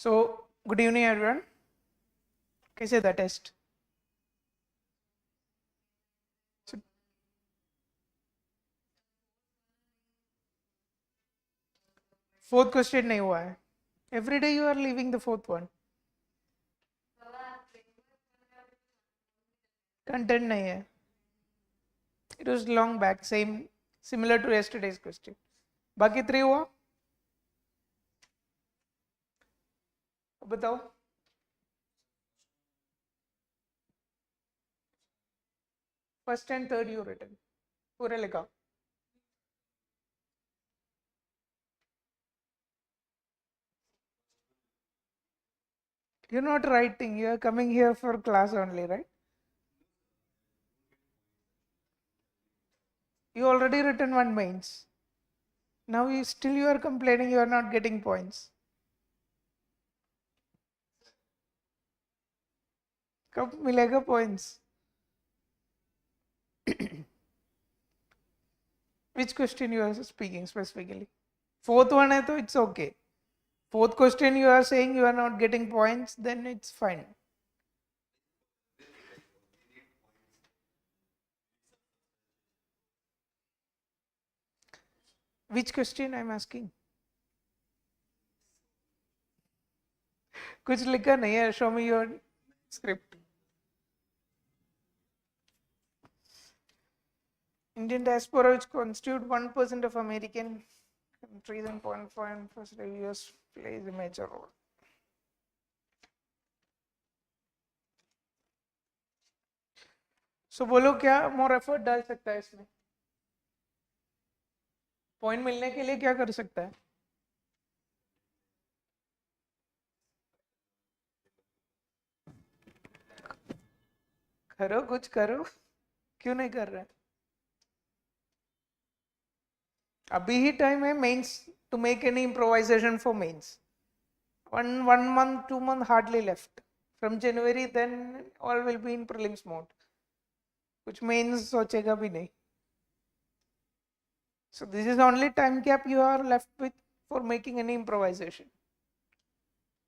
So, good evening everyone. कैसे था test? Fourth question नहीं हुआ है. Every day you are leaving the fourth one. Content नहीं है. It was long back, same similar to yesterday's question. बाकी 3 हुआ. बताओ. First and third you written पूरे लिखा. You're not writing, you are coming here for class only, right? You already written one mains. Now you are complaining you are not getting points. कब मिलेगा points? Which question you are speaking specifically? Fourth one है तो it's okay. Fourth question you are saying you are not getting points, then it's fine. Which question I'm asking? कुछ लिखा नहीं है. Show me your script. Indian diaspora, which constitute 1% of American countries and 0.5% of US, plays a major role. So बोलो क्या more effort डाल सकता है इसमें? पॉइंट मिलने के लिए क्या कर सकता है? करो, कुछ करो. क्यों नहीं कर रहे? अभी ही टाइम है mains to make any improvisation for mains. One month, 2 month hardly left. From January then all will be in prelims mode. कुछ मेंस सोचेगा भी नहीं. So this is only time gap you are left with for making any improvisation.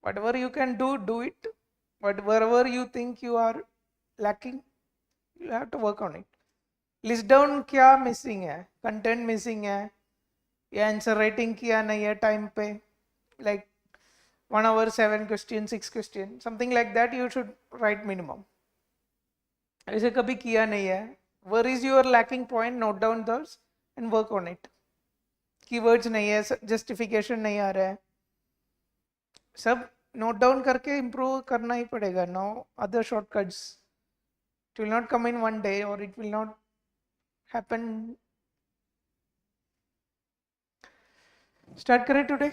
Whatever you can do it. Whatever you think you are lacking, you have to work on it. List down क्या missing है, content missing है, या answer writing किया नहीं है time पे, like 1 hour 7 question 6 question, something like that you should write minimum. ऐसे कभी किया नहीं है. Where is your lacking point? Note down those and work on it. Keywords नहीं है, justification नहीं आ रहा है, सब note down करके improve करना ही पड़ेगा. No other shortcuts. It will not come in one day, or it will not happen. Start करें today.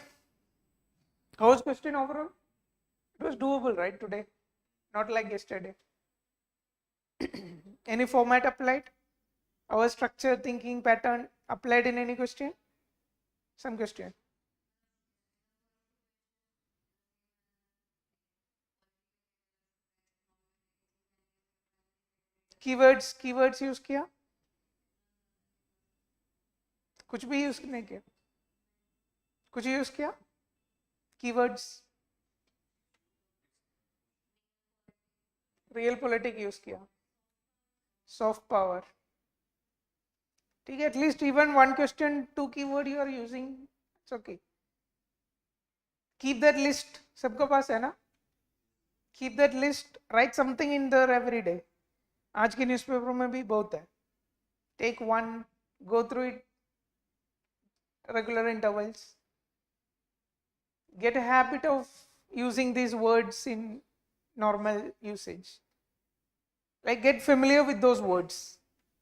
How was question overall? It was doable, right, today? Not like yesterday. Any format applied? Our structure, thinking pattern applied in any question? Some question. Keywords use किया? कुछ भी use नहीं किया? कुछ use किया? Keywords. Real politic use किया. Soft power. ठीक है, at least even 1 question 2 keyword you are using, it's okay. Keep that list. सबके पास है ना? Keep that list. Write something in there every day. आज के न्यूज़पेपर में भी बहुत है. Take one, go through it regular intervals. Get a habit of using these words in normal usage. Like get familiar with those words.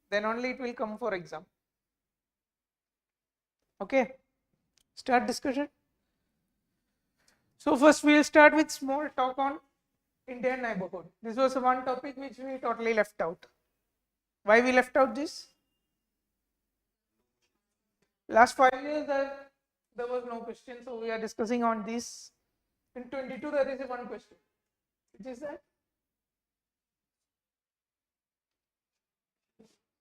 Then only it will come for exam. Okay. Start discussion. So first we will start with small talk on Indian neighborhood. This was one topic which we totally left out. Why we left out this? Last 5 years there was no question, so we are discussing on this. In 22 there is one question. Which is that?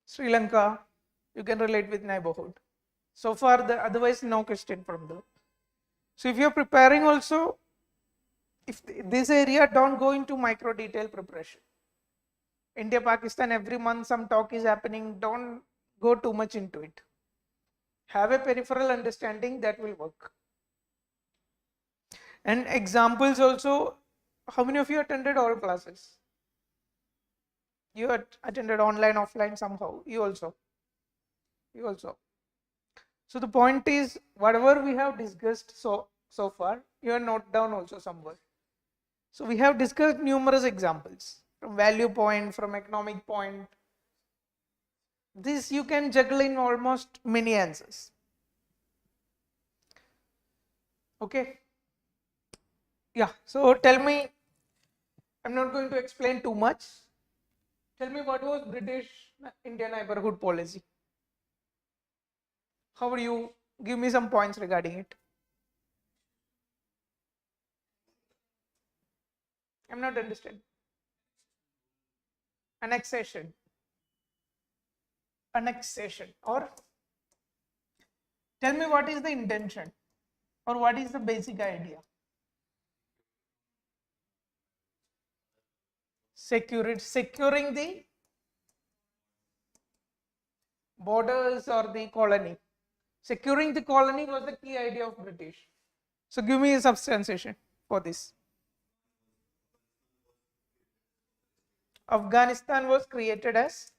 Sri Lanka, you can relate with neighborhood. So far, otherwise no question from there. So if you are preparing also, if this area, don't go into micro detail preparation. India, Pakistan, every month some talk is happening. Don't go too much into it. Have a peripheral understanding, that will work. And examples also, how many of you attended all classes? You attended online, offline somehow. You also. So the point is, whatever we have discussed so far, you have noted down also somewhere. So we have discussed numerous examples from value point, from economic point. This you can juggle in almost many answers. Okay. Yeah. So tell me, I'm not going to explain too much. Tell me, what was British India neighborhood policy? How would you give me some points regarding it? I'm not understanding. Annexation. Or tell me, what is the intention or what is the basic idea? Securing the borders or the colony. Securing the colony was the key idea of British. So give me a substantiation for this. Afghanistan was created as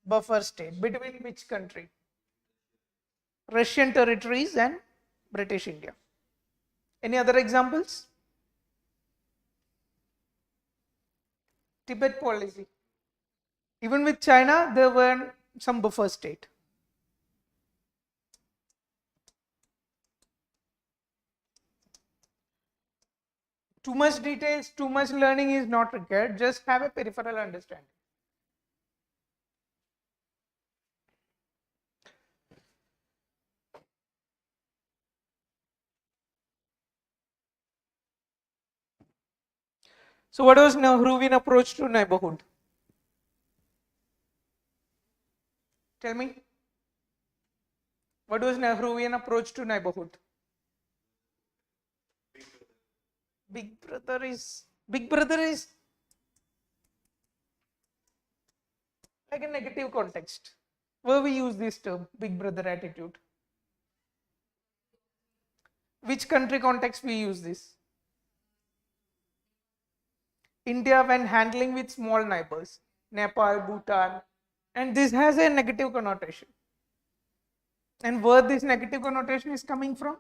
buffer state between which country? Russian territories and British India. Any other examples? Tibet policy. Even with China, there were some buffer state. Too much details, too much learning is not required. Just have a peripheral understanding. So what was Nehruvian approach to neighborhood? Tell me. What was Nehruvian approach to neighborhood? Big brother is like a negative context. Where we use this term, big brother attitude. Which country context we use this? India, when handling with small neighbors, Nepal, Bhutan, and this has a negative connotation. And where this negative connotation is coming from?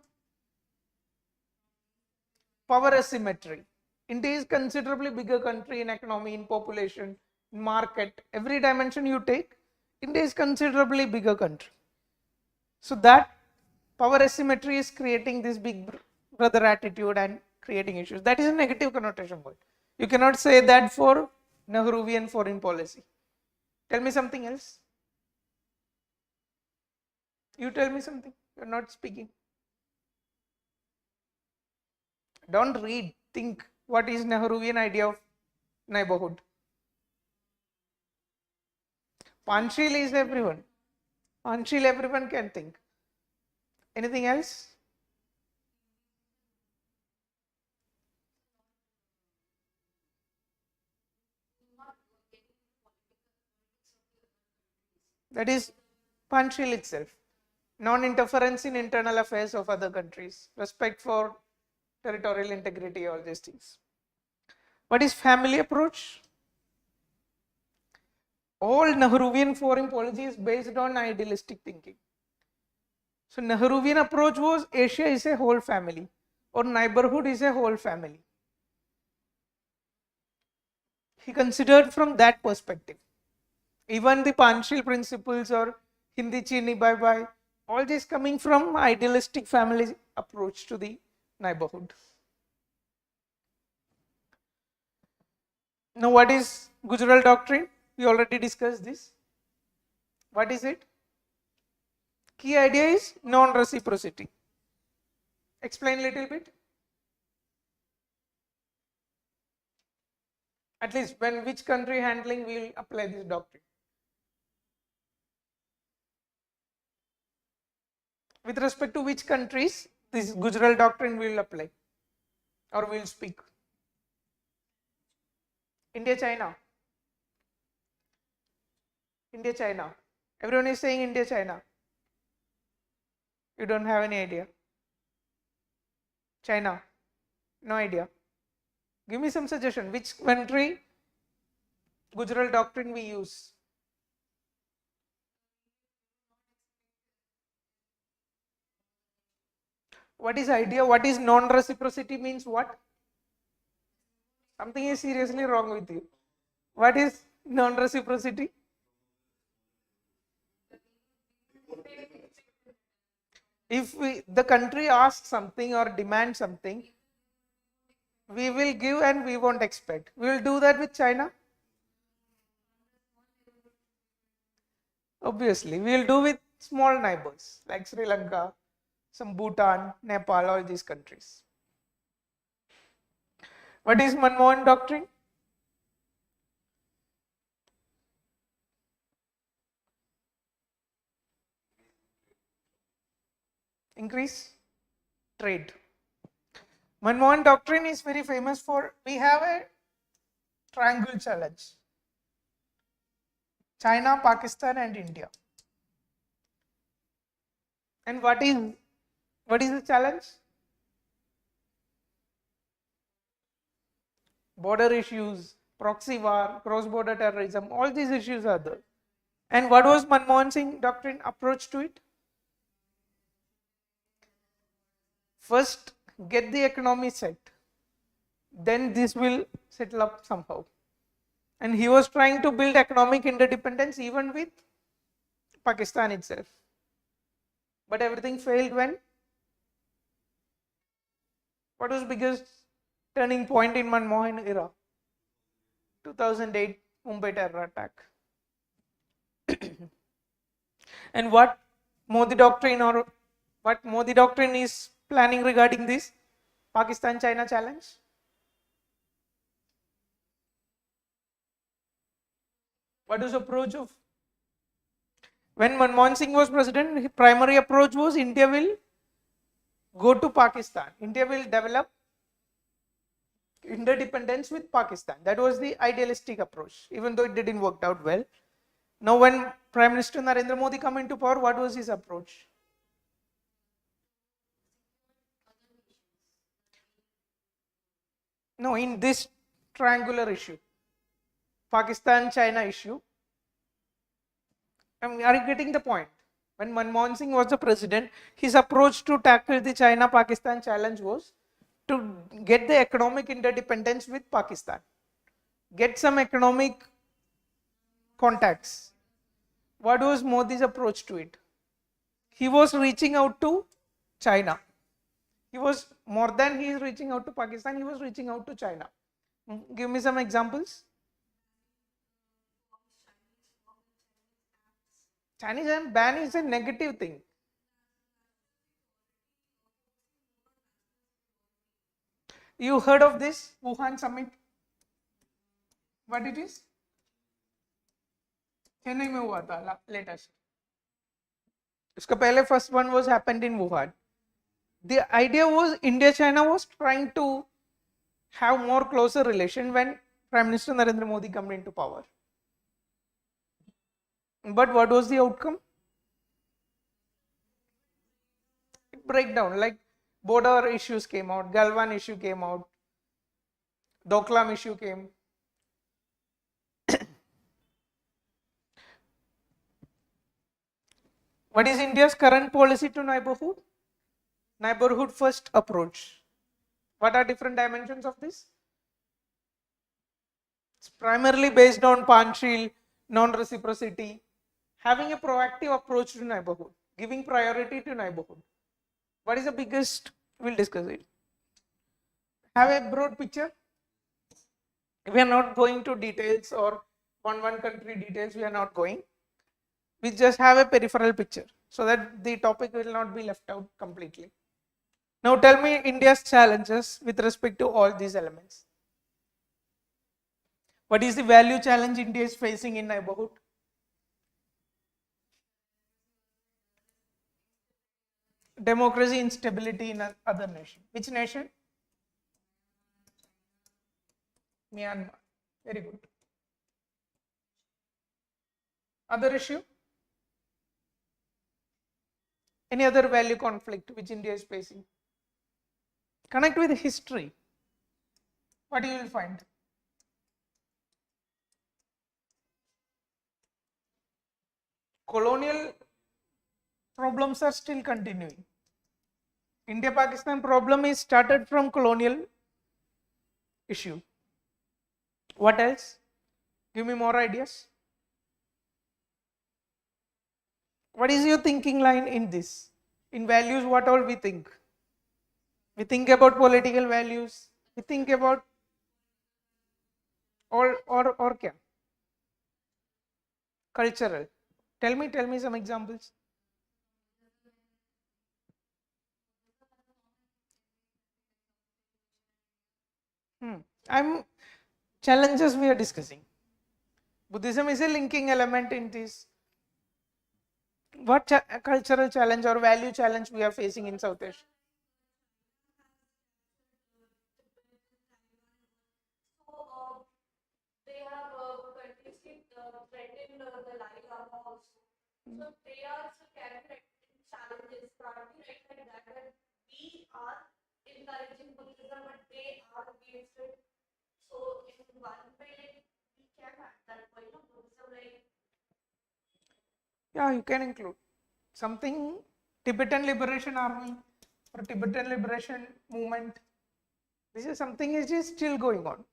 Power asymmetry. India is considerably bigger country in economy, in population, in market. Every dimension you take, India is considerably bigger country. So that power asymmetry is creating this big brother attitude and creating issues. That is a negative connotation word. You cannot say that for Nehruvian foreign policy. Tell me something else. You tell me something. You're not speaking. Don't read. Think. What is Nehruvian idea of neighborhood? Panchil is everyone. Panchil everyone can think. Anything else? That is Panchil itself. Non-interference in internal affairs of other countries. Respect for territorial integrity, all these things. What is family approach? All Nehruvian foreign policy is based on idealistic thinking. So Nehruvian approach was Asia is a whole family or neighborhood is a whole family. He considered from that perspective. Even the Panchil principles or Hindi Chini Bye Bye, all this coming from idealistic family approach to the neighborhood. Now what is Gujarat doctrine? We already discussed this. What is it? Key idea is non-reciprocity. Explain a little bit. At least when which country handling will apply this doctrine. With respect to which countries this Gujarat doctrine will apply or will speak. India, China. India, China. Everyone is saying India, China. You don't have any idea. China. No idea. Give me some suggestion. Which country Gujarat doctrine we use? What is idea? What is non-reciprocity means what? Something is seriously wrong with you. What is non-reciprocity? If the country asks something or demands something, we will give and we won't expect. We will do that with China. Obviously, we will do with small neighbors like Sri Lanka, some Bhutan, Nepal, all these countries. What is Manmohan doctrine? Increase trade. Manmohan doctrine is very famous for, we have a triangle challenge. China, Pakistan and India. And what is the challenge? Border issues, proxy war, cross-border terrorism, all these issues are there. And what was Manmohan Singh doctrine approach to it? First, get the economy set. Then this will settle up somehow. And he was trying to build economic interdependence even with Pakistan itself. But everything failed when? What was biggest turning point in Manmohan era? 2008 Mumbai terror attack. And what Modi doctrine is planning regarding this Pakistan-China challenge? What was the approach of? When Manmohan Singh was president, his primary approach was India will go to Pakistan. India will develop interdependence with Pakistan. That was the idealistic approach, even though it didn't work out well. Now when Prime Minister Narendra Modi come into power, what was his approach? No, in this triangular issue, Pakistan-China issue, are you getting the point? When Manmohan Singh was the president, his approach to tackle the China-Pakistan challenge was to get the economic interdependence with Pakistan, get some economic contacts. What was Modi's approach to it? He was reaching out to China. He was, more than he is reaching out to Pakistan, he was reaching out to China. Give me some examples. Chinese ban is a negative thing. You heard of this Wuhan summit? What it is? Chennai में हुआ था latest. उसका पहले first one was happened in Wuhan. The idea was India-China was trying to have more closer relation when Prime Minister Narendra Modi came into power. But what was the outcome? Breakdown, like border issues came out, Galwan issue came out, Doklam issue came. What is India's current policy to neighborhood? Neighborhood first approach. What are different dimensions of this? It's primarily based on Panchsheel, non-reciprocity, having a proactive approach to neighborhood, giving priority to neighborhood. What is the biggest? We'll discuss it. Have a broad picture. We are not going to details or one country details, we are not going. We just have a peripheral picture so that the topic will not be left out completely. Now tell me India's challenges with respect to all these elements. What is the value challenge India is facing in neighborhood? Democracy instability in other nation. Which nation? Myanmar. Very good. Other issue? Any other value conflict which India is facing? Connect with history. What you will find? Colonial problems are still continuing. India-Pakistan problem is started from colonial issue. What else? Give me more ideas. What is your thinking line in this? In values, what all we think? We think about political values. We think about or kya? Cultural. Tell me some examples. I'm challenges we are discussing. Buddhism is a linking element in this. What cultural challenge or value challenge we are facing in South Asia? They have continuously threatened the Dalai Lama also. So they are also carrying challenges, probably like that we are encouraging Buddhism, but they are against it. So in one way, we can have that point of Buddhism like. Yeah, you can include something Tibetan Liberation Army or Tibetan Liberation Movement. This is something which is still going on.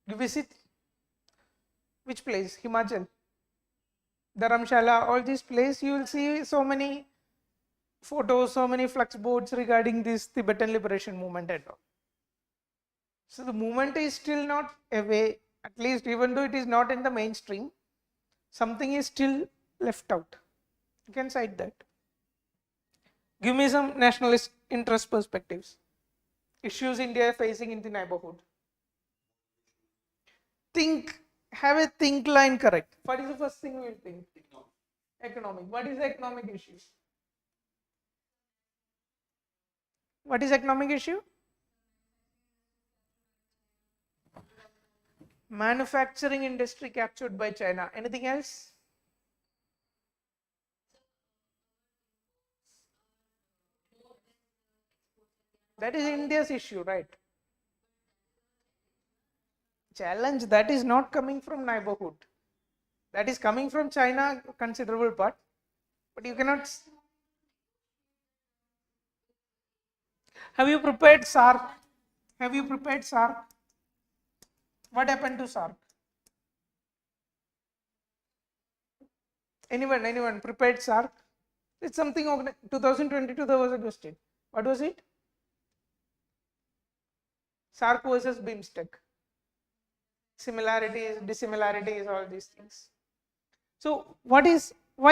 You visit which place? Himachal, Dharamshala, all these places you will see so many photos, so many flux boards regarding this Tibetan Liberation Movement and all. So the movement is still not away, at least even though it is not in the mainstream, something is still left out. You can cite that. Give me some nationalist interest perspectives. Issues India facing in the neighborhood. Think, have a think line correct. What is the first thing we will think? Economic. What is the economic issue? What is economic issue? Manufacturing industry captured by China. Anything else? That is India's issue, right? Challenge that is not coming from neighborhood. That is coming from China, considerable part. But you cannot. Have you prepared SARC? Have you prepared SARC? What happened to SARC? Anyone prepared SARC? It's something 2022 there was a question. What was it? SARC versus BIMSTEC. Similarities, dissimilarities, all these things. So why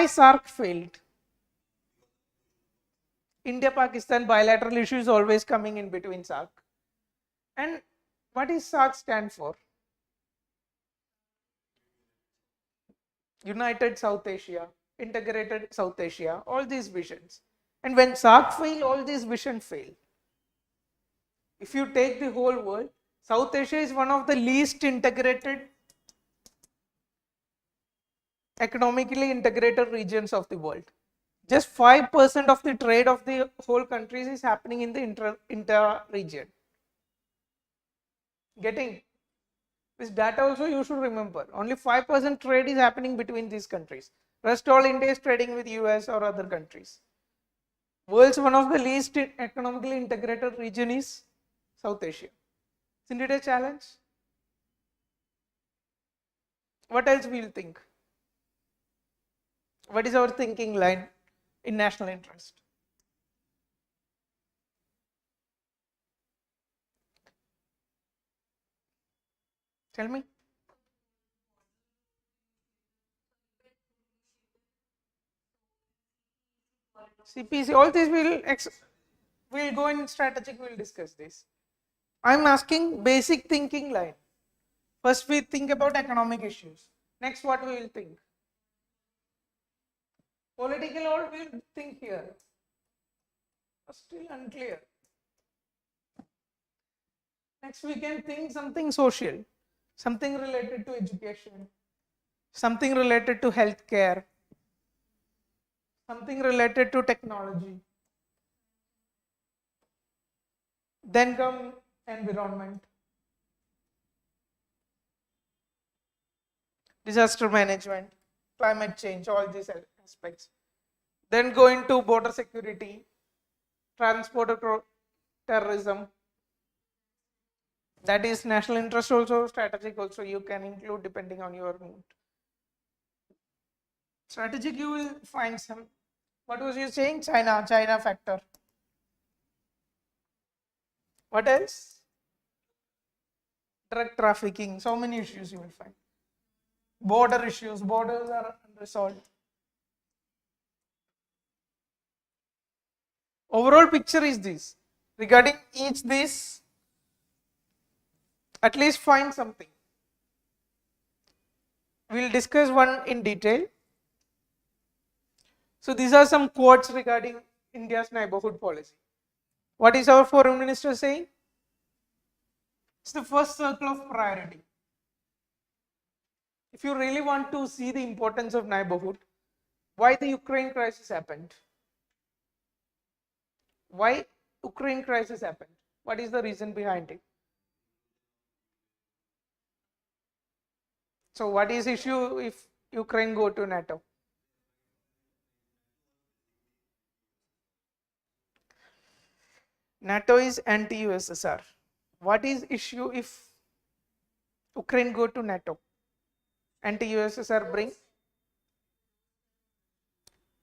SARC failed? India-Pakistan bilateral issue is always coming in between SARC. And what does SARC stand for? United South Asia, Integrated South Asia, all these visions. And when SARC fail, all these visions fail. If you take the whole world, South Asia is one of the least integrated, economically integrated regions of the world. Just 5% of the trade of the whole countries is happening in the inter-region. Getting this data also you should remember. Only 5% trade is happening between these countries. Rest all India is trading with US or other countries. World's one of the least economically integrated region is South Asia. Isn't it a challenge? What else we will think? What is our thinking line in national interest? Tell me. CPC, all these we'll go in strategic, we'll discuss this. I'm asking basic thinking line. First we think about economic issues. Next what we will think? Political or we'll think here? Still unclear. Next we can think something social. something related to education, something related to healthcare, something related to technology. Then come environment, disaster management, climate change, all these aspects. Then go into border security, transport terrorism. That is national interest also, strategic also, you can include depending on your mood. Strategic, you will find some, what was you saying? China factor. What else? Drug trafficking, so many issues you will find. Border issues, borders are unresolved. Overall picture is this. Regarding each this, at least find something. We'll discuss one in detail. So these are some quotes regarding India's neighborhood policy. What is our foreign minister saying? It's the first circle of priority. If you really want to see the importance of neighborhood, why the Ukraine crisis happened? Why Ukraine crisis happened? What is the reason behind it? So what is issue if Ukraine go to NATO? NATO is anti-USSR. What is issue if Ukraine go to NATO? Anti-USSR bring?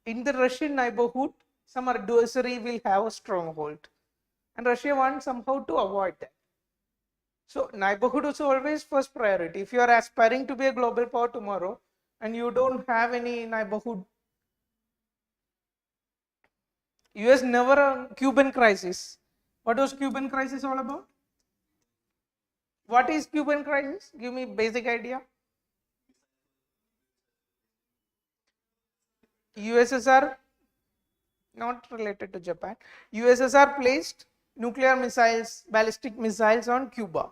In the Russian neighborhood, some adversary will have a stronghold. And Russia wants somehow to avoid that. So neighborhood is always first priority. If you are aspiring to be a global power tomorrow and you don't have any neighborhood, US never a Cuban crisis. What was Cuban crisis all about? What is Cuban crisis? Give me basic idea. USSR, not related to Japan. USSR placed nuclear missiles, ballistic missiles on Cuba.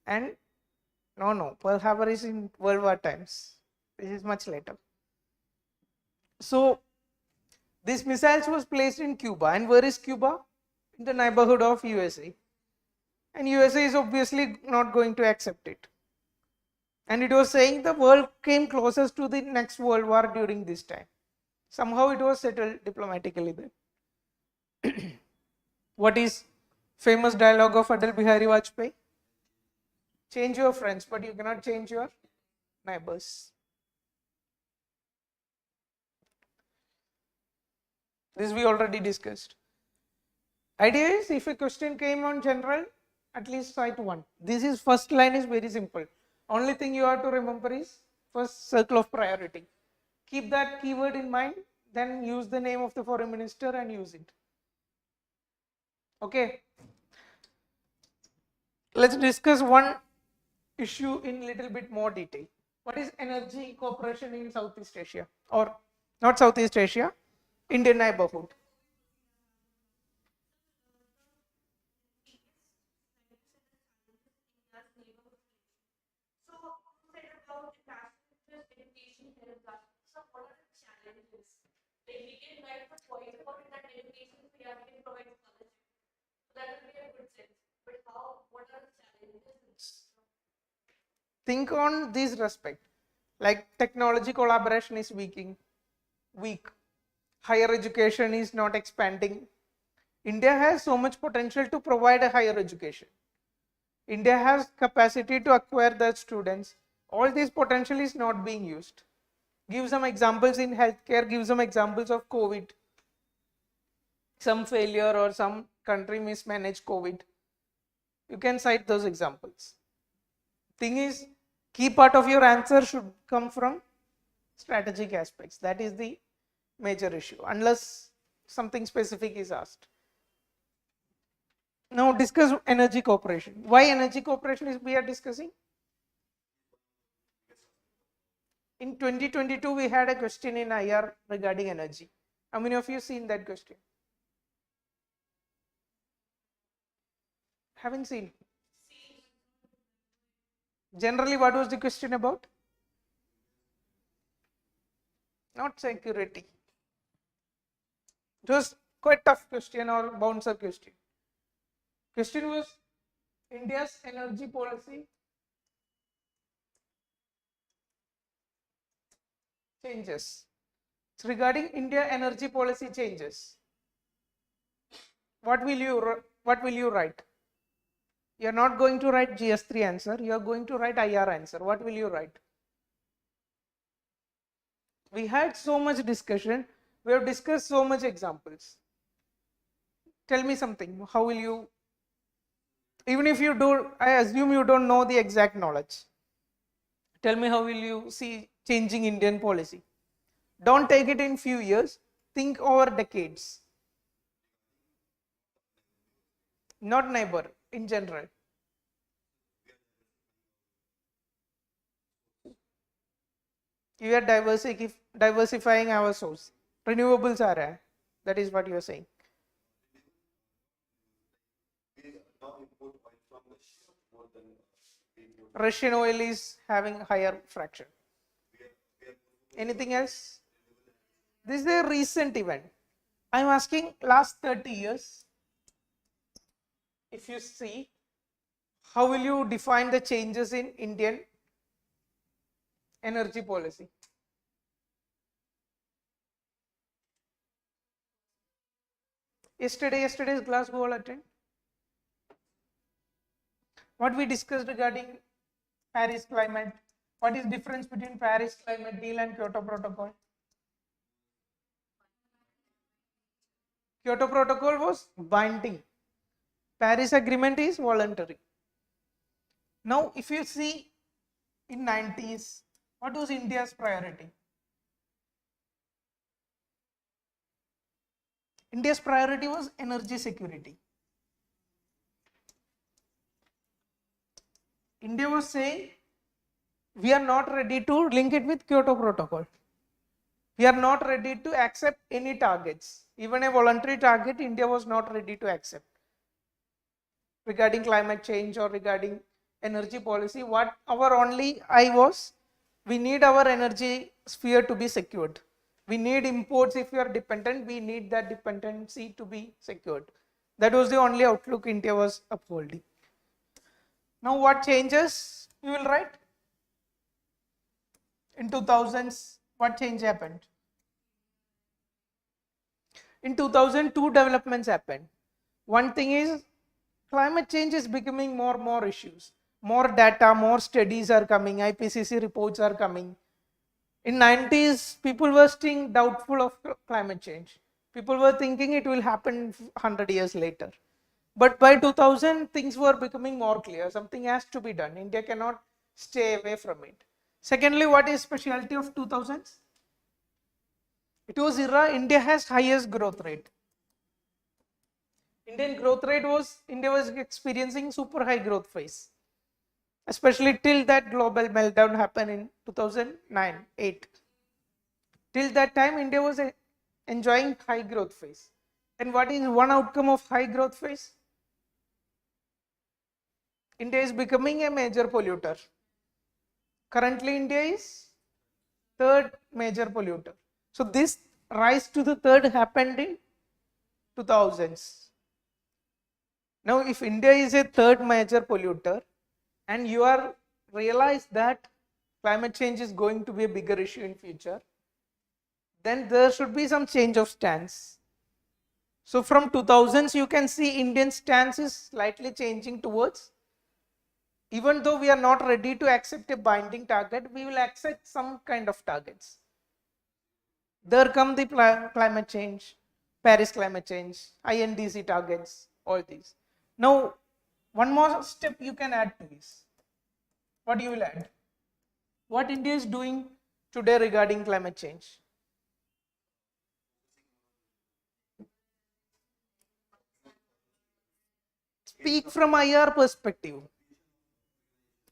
And no, Pearl Harbor is in World War times. This is much later. So these missiles was placed in Cuba. And where is Cuba? In the neighborhood of USA. And USA is obviously not going to accept it. And it was saying the world came closest to the next world war during this time. Somehow it was settled diplomatically then. What is famous dialogue of Atal Bihari Vajpayee? Change your friends, but you cannot change your neighbors. This we already discussed. Idea is if a question came on general, at least cite one. This is first line is very simple. Only thing you have to remember is first circle of priority. Keep that keyword in mind, then use the name of the foreign minister and use it. Okay. Let's discuss one issue in little bit more detail. What is energy cooperation in Southeast Asia? Or not Southeast Asia, Indian neighborhood. So, you said about international education here in that. So, what are the challenges? Like, we can write the point about that education, we can provide scholarship. So, that will be a good sense. But how, what are the challenges? Think on this respect. Like technology collaboration is weak. Higher education is not expanding. India has so much potential to provide a higher education. India has capacity to acquire the students. All this potential is not being used. Give some examples in healthcare, give some examples of COVID. Some failure or some country mismanaged COVID. You can cite those examples. Thing is, key part of your answer should come from strategic aspects. That is the major issue, unless something specific is asked. Now discuss energy cooperation. Why energy cooperation is we are discussing? In 2022, we had a question in IR regarding energy. How many of you seen that question? Haven't seen. Generally, what was the question about? Not security. It was quite tough question or bouncer question. Question was India's energy policy changes. It's regarding India energy policy changes. What will you write? You are not going to write GS3 answer. You are going to write IR answer. What will you write? We had so much discussion. We have discussed so much examples. Tell me something. How will you? Even if you do, I assume you don't know the exact knowledge. Tell me how will you see changing Indian policy? Don't take it in few years. Think over decades. Not neighbor, in general. You are diversifying our source. Renewables are rare. That is what you are saying. Russian oil is having higher fraction. Anything else? This is a recent event. I am asking last 30 years. If you see, how will you define the changes in Indian energy policy? Yesterday's class go all attend. What we discussed regarding Paris climate. What is difference between Paris climate deal and Kyoto Protocol? Kyoto Protocol was binding. Paris Agreement is voluntary. Now, if you see in 90s, what was India's priority? India's priority was energy security. India was saying, we are not ready to link it with Kyoto Protocol. We are not ready to accept any targets. Even a voluntary target, India was not ready to accept. Regarding climate change or regarding energy policy, what our only eye was, we need our energy sphere to be secured. We need imports. If we are dependent, we need that dependency to be secured. That was the only outlook India was upholding. Now what changes you will write? In 2000s, what change happened? In 2002, developments happened. One thing is, climate change is becoming more issues. More data, more studies are coming, IPCC reports are coming. In 90s, people were still doubtful of climate change. People were thinking it will happen 100 years later. But by 2000, things were becoming more clear. Something has to be done. India cannot stay away from it. Secondly, what is specialty of 2000s? It was era India has highest growth rate. India was experiencing super high growth phase. Especially till that global meltdown happened in 2009-8. Till that time, India was enjoying high growth phase. And what is one outcome of high growth phase? India is becoming a major polluter. Currently, India is third major polluter. So this rise to the third happened in 2000s. Now, if India is a third major polluter, and you are realize that climate change is going to be a bigger issue in future, then there should be some change of stance. So from 2000s, you can see Indian stance is slightly changing towards, even though we are not ready to accept a binding target, we will accept some kind of targets. There come the climate change, Paris climate change, INDC targets, all these. Now, one more step you can add to this. What you will add? What India is doing today regarding climate change? Speak from IR perspective.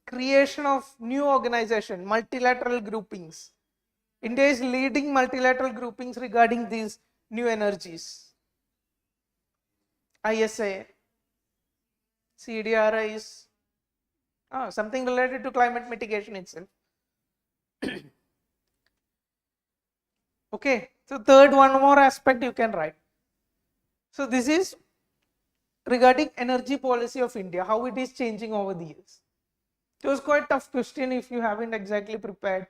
Creation of new organization, multilateral groupings. India is leading multilateral groupings regarding these new energies. ISA, CDRIs, Something related to climate mitigation itself. Okay, so third, one more aspect you can write. So this is regarding energy policy of India, how it is changing over the years. It was quite a tough question if you haven't exactly prepared,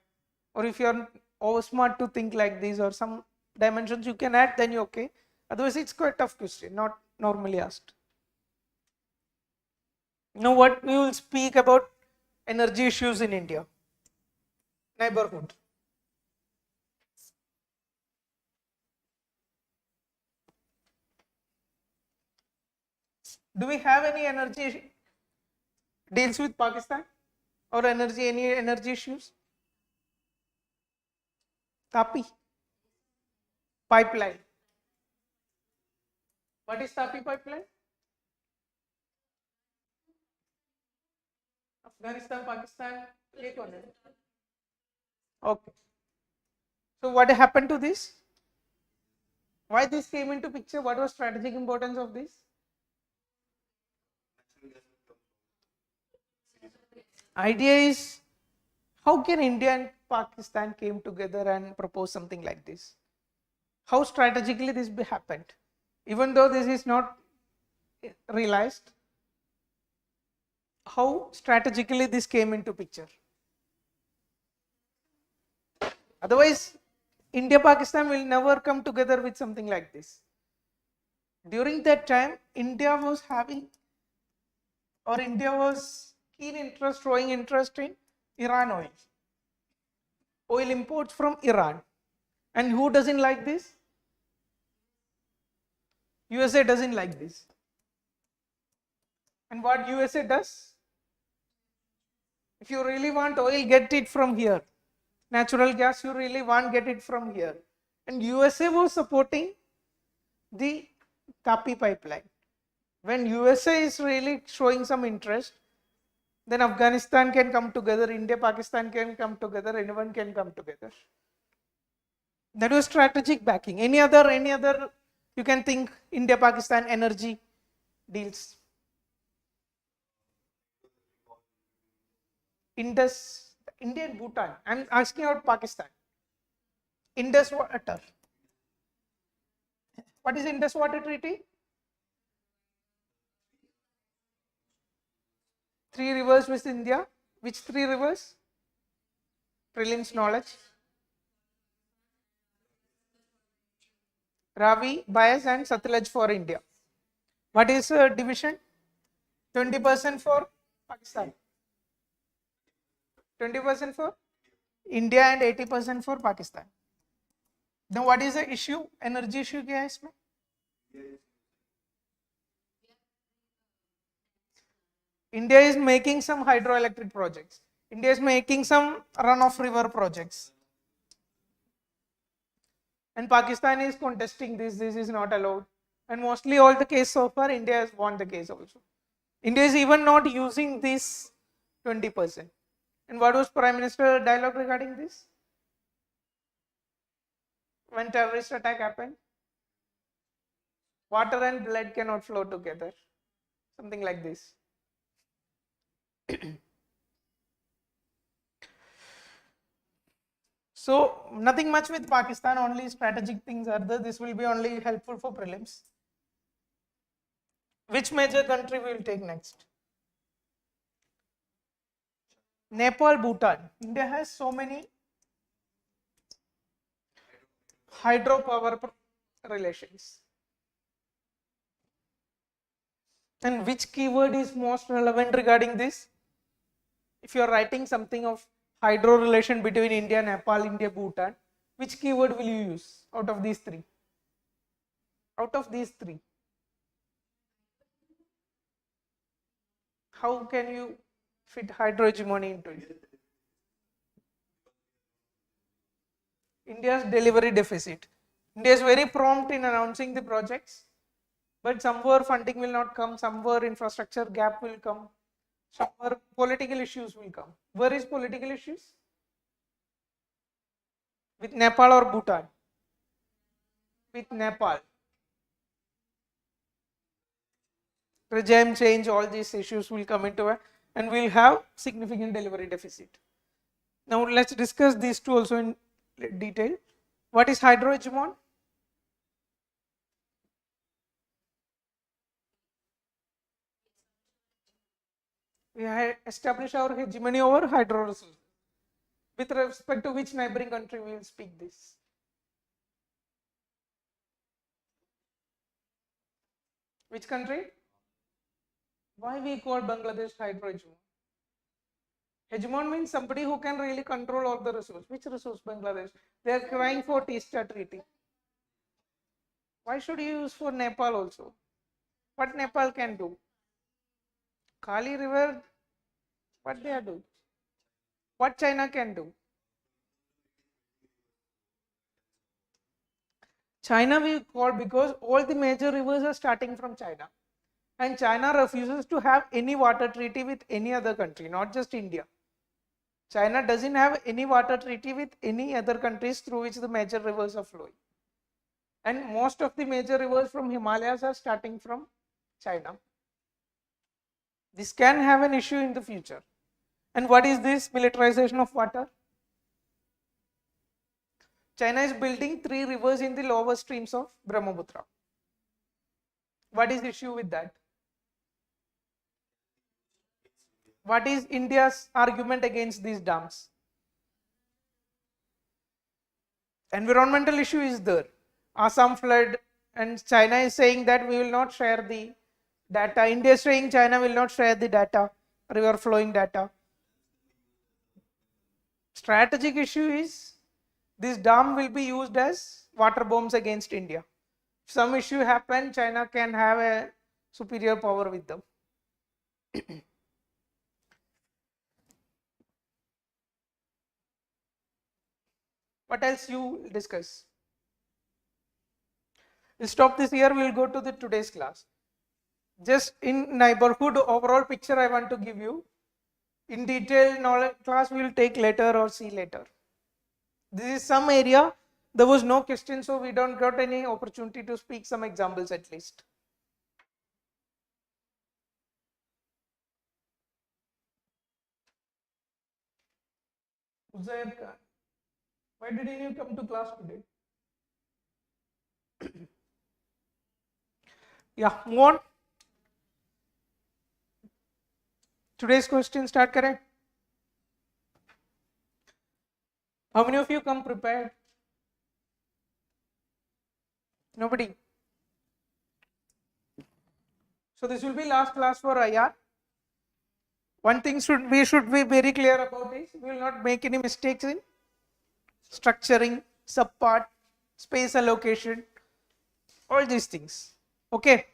or if you are over smart to think like this, or some dimensions you can add, then you're okay. Otherwise, it's quite a tough question, not normally asked. Now, what we will speak about energy issues in India, neighborhood. Do we have any energy deals with Pakistan, or any energy issues? Tapi pipeline. What is Tapi pipeline? Afghanistan, Pakistan, click on it. Okay. So what happened to this? Why this came into picture? What was strategic importance of this? Idea is, how can India and Pakistan came together and propose something like this? How strategically this happened? Even though this is not realized, how strategically this came into picture? Otherwise, India-Pakistan will never come together with something like this. During that time, India was showing interest in Iran oil. Oil imports from Iran. And who doesn't like this? USA doesn't like this. And what USA does? If you really want oil, get it from here. Natural gas, you really want, get it from here. And USA was supporting the Tapi pipeline. When USA is really showing some interest, then Afghanistan can come together, India, Pakistan can come together, anyone can come together. That was strategic backing. Any other you can think India, Pakistan energy deals? Indus, India and Bhutan. I'm asking about Pakistan. Indus Water. What is Indus Water Treaty? 3 rivers with India. Which 3 rivers? Prelims knowledge. Ravi, Bias and Satluj for India. What is division? 20% for Pakistan. 20% for India and 80% for Pakistan. Now what is the issue? Energy issue क्या है इसमें? India is making some hydroelectric projects. India is making some run-off river projects. And Pakistan is contesting this. This is not allowed. And mostly all the case so far, India has won the case also. India is even not using this 20%. And what was Prime Minister dialogue regarding this? When terrorist attack happened, water and blood cannot flow together. Something like this. So nothing much with Pakistan, only strategic things are there. This will be only helpful for prelims. Which major country we will take next? Nepal, Bhutan. India has so many hydropower relations. And which keyword is most relevant regarding this? If you are writing something of hydro relation between India, Nepal, India, Bhutan, which keyword will you use out of these 3? Out of these 3. How can you fit hydro hegemony into it? India's delivery deficit. India is very prompt in announcing the projects, but somewhere funding will not come, somewhere infrastructure gap will come, somewhere political issues will come. Where is political issues? With Nepal or Bhutan? With Nepal. Regime change, all these issues will come into it. and we'll have significant delivery deficit. Now let's discuss these two also in detail. What is hydrohegemon? We establish our hegemony over hydro resources. With respect to which neighboring country we will speak this? Which country? Why we call Bangladesh hydrohegemon? Hegemon means somebody who can really control all the resource. Which resource? Bangladesh. They are crying for Teesta Treaty. Why should you use for Nepal also? What Nepal can do? Kali River, what they are doing? What China can do? China we call because all the major rivers are starting from China. And China refuses to have any water treaty with any other country, not just India. China doesn't have any water treaty with any other countries through which the major rivers are flowing. And most of the major rivers from Himalayas are starting from China. This can have an issue in the future. And what is this militarization of water? China is building 3 rivers in the lower streams of Brahmaputra. What is the issue with that? What is India's argument against these dams? Environmental issue is there. Assam flood, and China is saying that we will not share the data. India is saying China will not share the data, river flowing data. Strategic issue is this dam will be used as water bombs against India. If some issue happen, China can have a superior power with them. What else you discuss? We'll stop this here. We'll go to the today's class. Just in neighborhood overall picture I want to give you. In detail knowledge class we will take later or see later. This is some area there was no question, so we don't got any opportunity to speak some examples at least. Uzair Khan, why didn't you come to class today? Yeah, move on. Today's question start kare. How many of you come prepared? Nobody. So this will be last class for IR. One thing we should be very clear about is we will not make any mistakes in structuring, subpart, space allocation, all these things. Okay.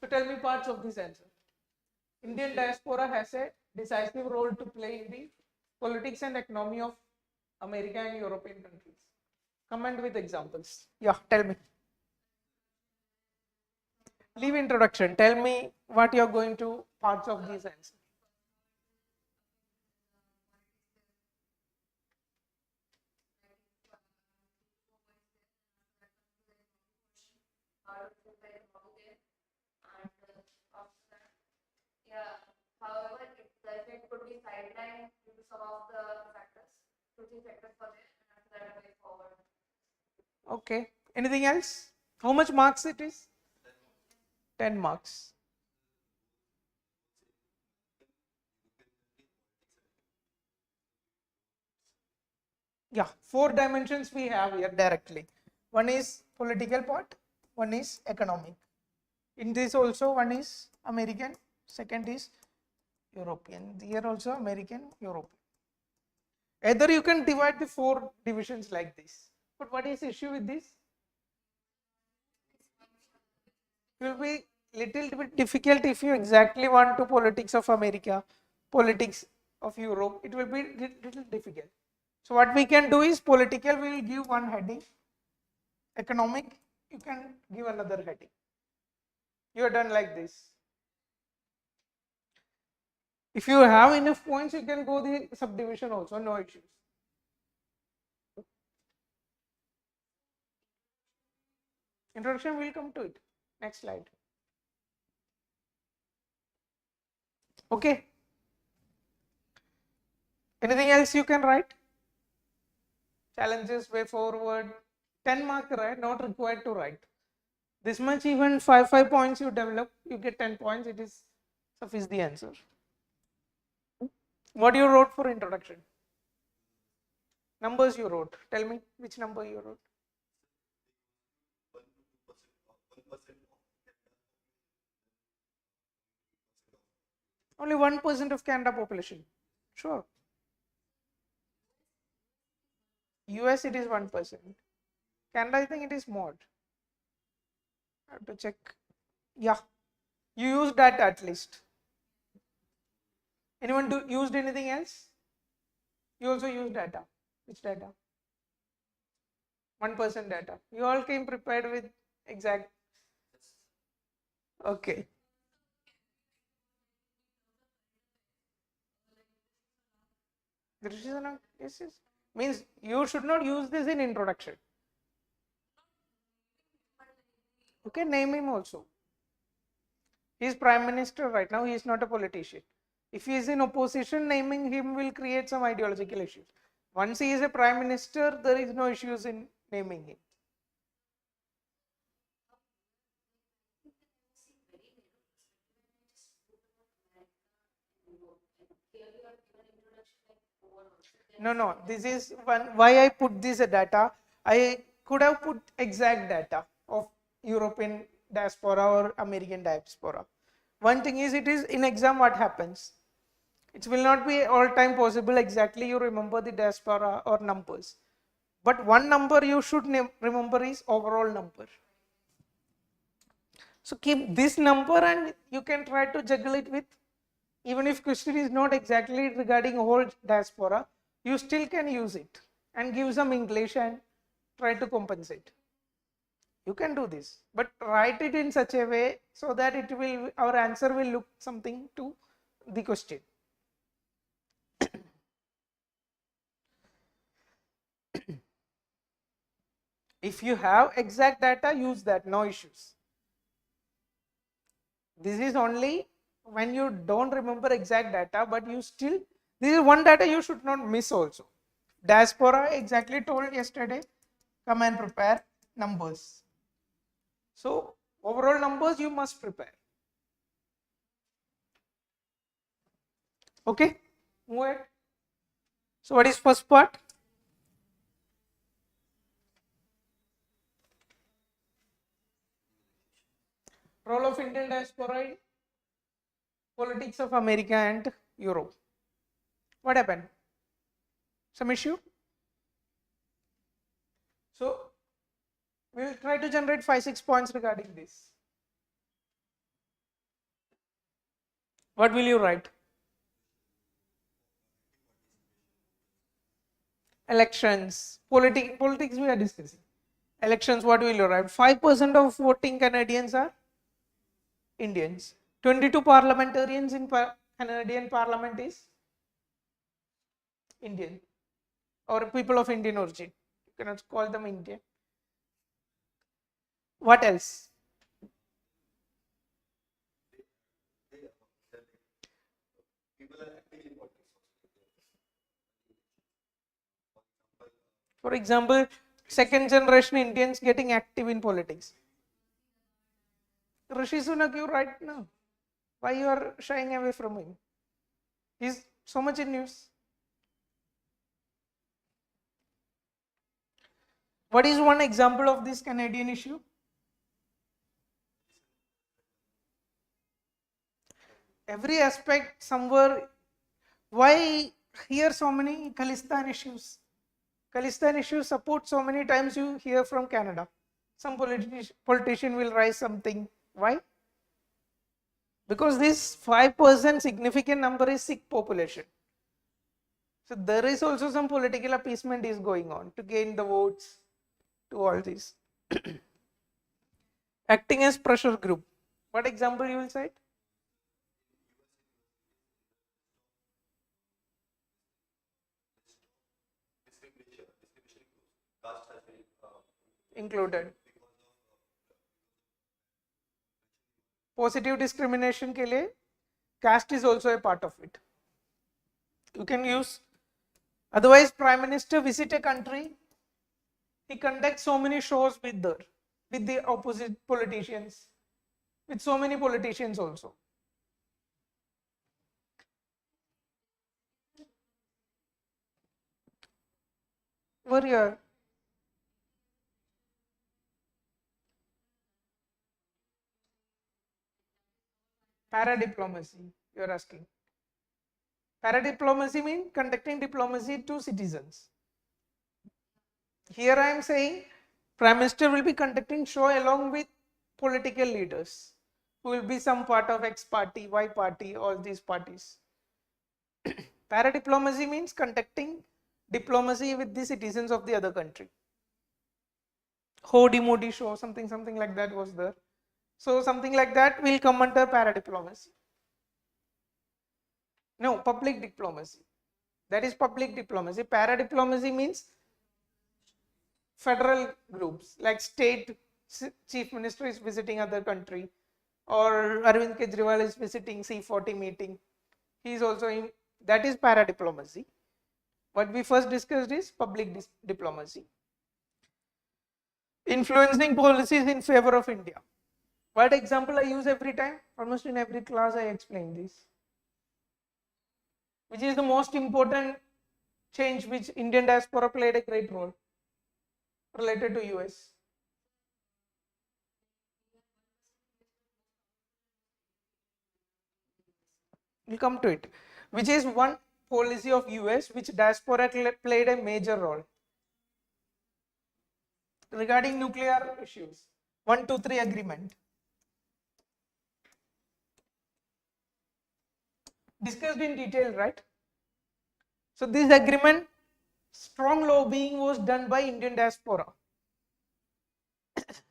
So tell me parts of this answer. Indian diaspora has a decisive role to play in the politics and economy of America and European countries. Comment with examples. Yeah, tell me. Leave introduction. Tell me what you are going to parts of these answers. However, the effect could be sidelined due to some of the factors, 2-3 factors for this, and after that way forward. Okay. Anything else? How much marks it is? 10 marks. Yeah, 4 dimensions we have here directly. One is political part, one is economic. In this also one is American, second is European. Here also American, European. Either you can divide the 4 divisions like this. But what is the issue with this? It will be little bit difficult if you exactly want to politics of America, politics of Europe. It will be little difficult. So what we can do is political we will give one heading, economic you can give another heading. You are done like this. If you have enough points, you can go the subdivision also, no issues. Introduction, we'll come to it. Next slide. Okay. Anything else you can write? Challenges, way forward. 10 mark, right? Not required to write. This much, even 5 points you develop, you get 10 points. It is suffice the answer. What you wrote for introduction? Numbers you wrote. Tell me which number you wrote. Only 1% of Canada population. Sure. US it is 1%. Canada I think it is more. I have to check. Yeah. You used that at least. Anyone used anything else? You also used data. Which data? 1% data. You all came prepared with exact. Okay. Yes, yes. Means you should not use this in introduction. Okay, name him also. He is Prime Minister right now. He is not a politician. If he is in opposition, naming him will create some ideological issues. Once he is a Prime Minister, there is no issues in naming him. No. This is one why I put this data. I could have put exact data of European diaspora or American diaspora. One thing is, it is in exam what happens. It will not be all time possible exactly you remember the diaspora or numbers. But one number you should remember is overall number. So keep this number and you can try to juggle it with, even if question is not exactly regarding whole diaspora, you still can use it and give some English and try to compensate. You can do this, but write it in such a way so that it will, our answer will look something to the question. If you have exact data, use that, no issues. This is only when you don't remember exact data, but you still, this is one data you should not miss also. Diaspora, exactly told yesterday, come and prepare numbers. So overall numbers you must prepare. Okay, move ahead. So what is first part? Role of Indian diaspora in politics of America and Europe. What happened? Some issue? So we will try to generate 5-6 points regarding this. What will you write? Elections, politics we are discussing. Elections, what will you write? 5% of voting Canadians are Indians. 22 parliamentarians in Canadian parliament is Indian or people of Indian origin. You cannot call them Indian. What else? For example, second generation Indians getting active in politics. Rishi Sunak, you right now. Why you are shying away from him? He's so much in news. What is one example of this Canadian issue? Every aspect somewhere. Why here so many Khalistan issues? Khalistan issues support so many times you hear from Canada. Some politician will rise something. Why? Because this 5% significant number is Sikh population. So there is also some political appeasement is going on to gain the votes to all this. Acting as pressure group. What example you will cite? Included. Positive discrimination के लिए caste is also a part of it. You can use Otherwise, Prime Minister visit a country, he conducts so many shows with the opposite politicians, with so many politicians also. Warrior. Para-diplomacy, you are asking. Para-diplomacy means conducting diplomacy to citizens. Here I am saying Prime Minister will be conducting show along with political leaders who will be some part of X party, Y party, all these parties. Para-diplomacy means conducting diplomacy with the citizens of the other country. Hodi Modi show, something like that was there. So something like that will come under para-diplomacy. No, public diplomacy. That is public diplomacy. Para-diplomacy means federal groups, like state chief minister is visiting other country, or Arvind Kejriwal is visiting C40 meeting. He is also in, that is para-diplomacy. What we first discussed is public diplomacy. Influencing policies in favor of India. What example I use every time? Almost in every class I explain this. Which is the most important change which Indian diaspora played a great role related to US. We'll come to it. Which is one policy of US which diaspora played a major role. Regarding nuclear issues, 123 agreement. Discussed in detail, right? So this agreement, strong lobbying was done by Indian diaspora.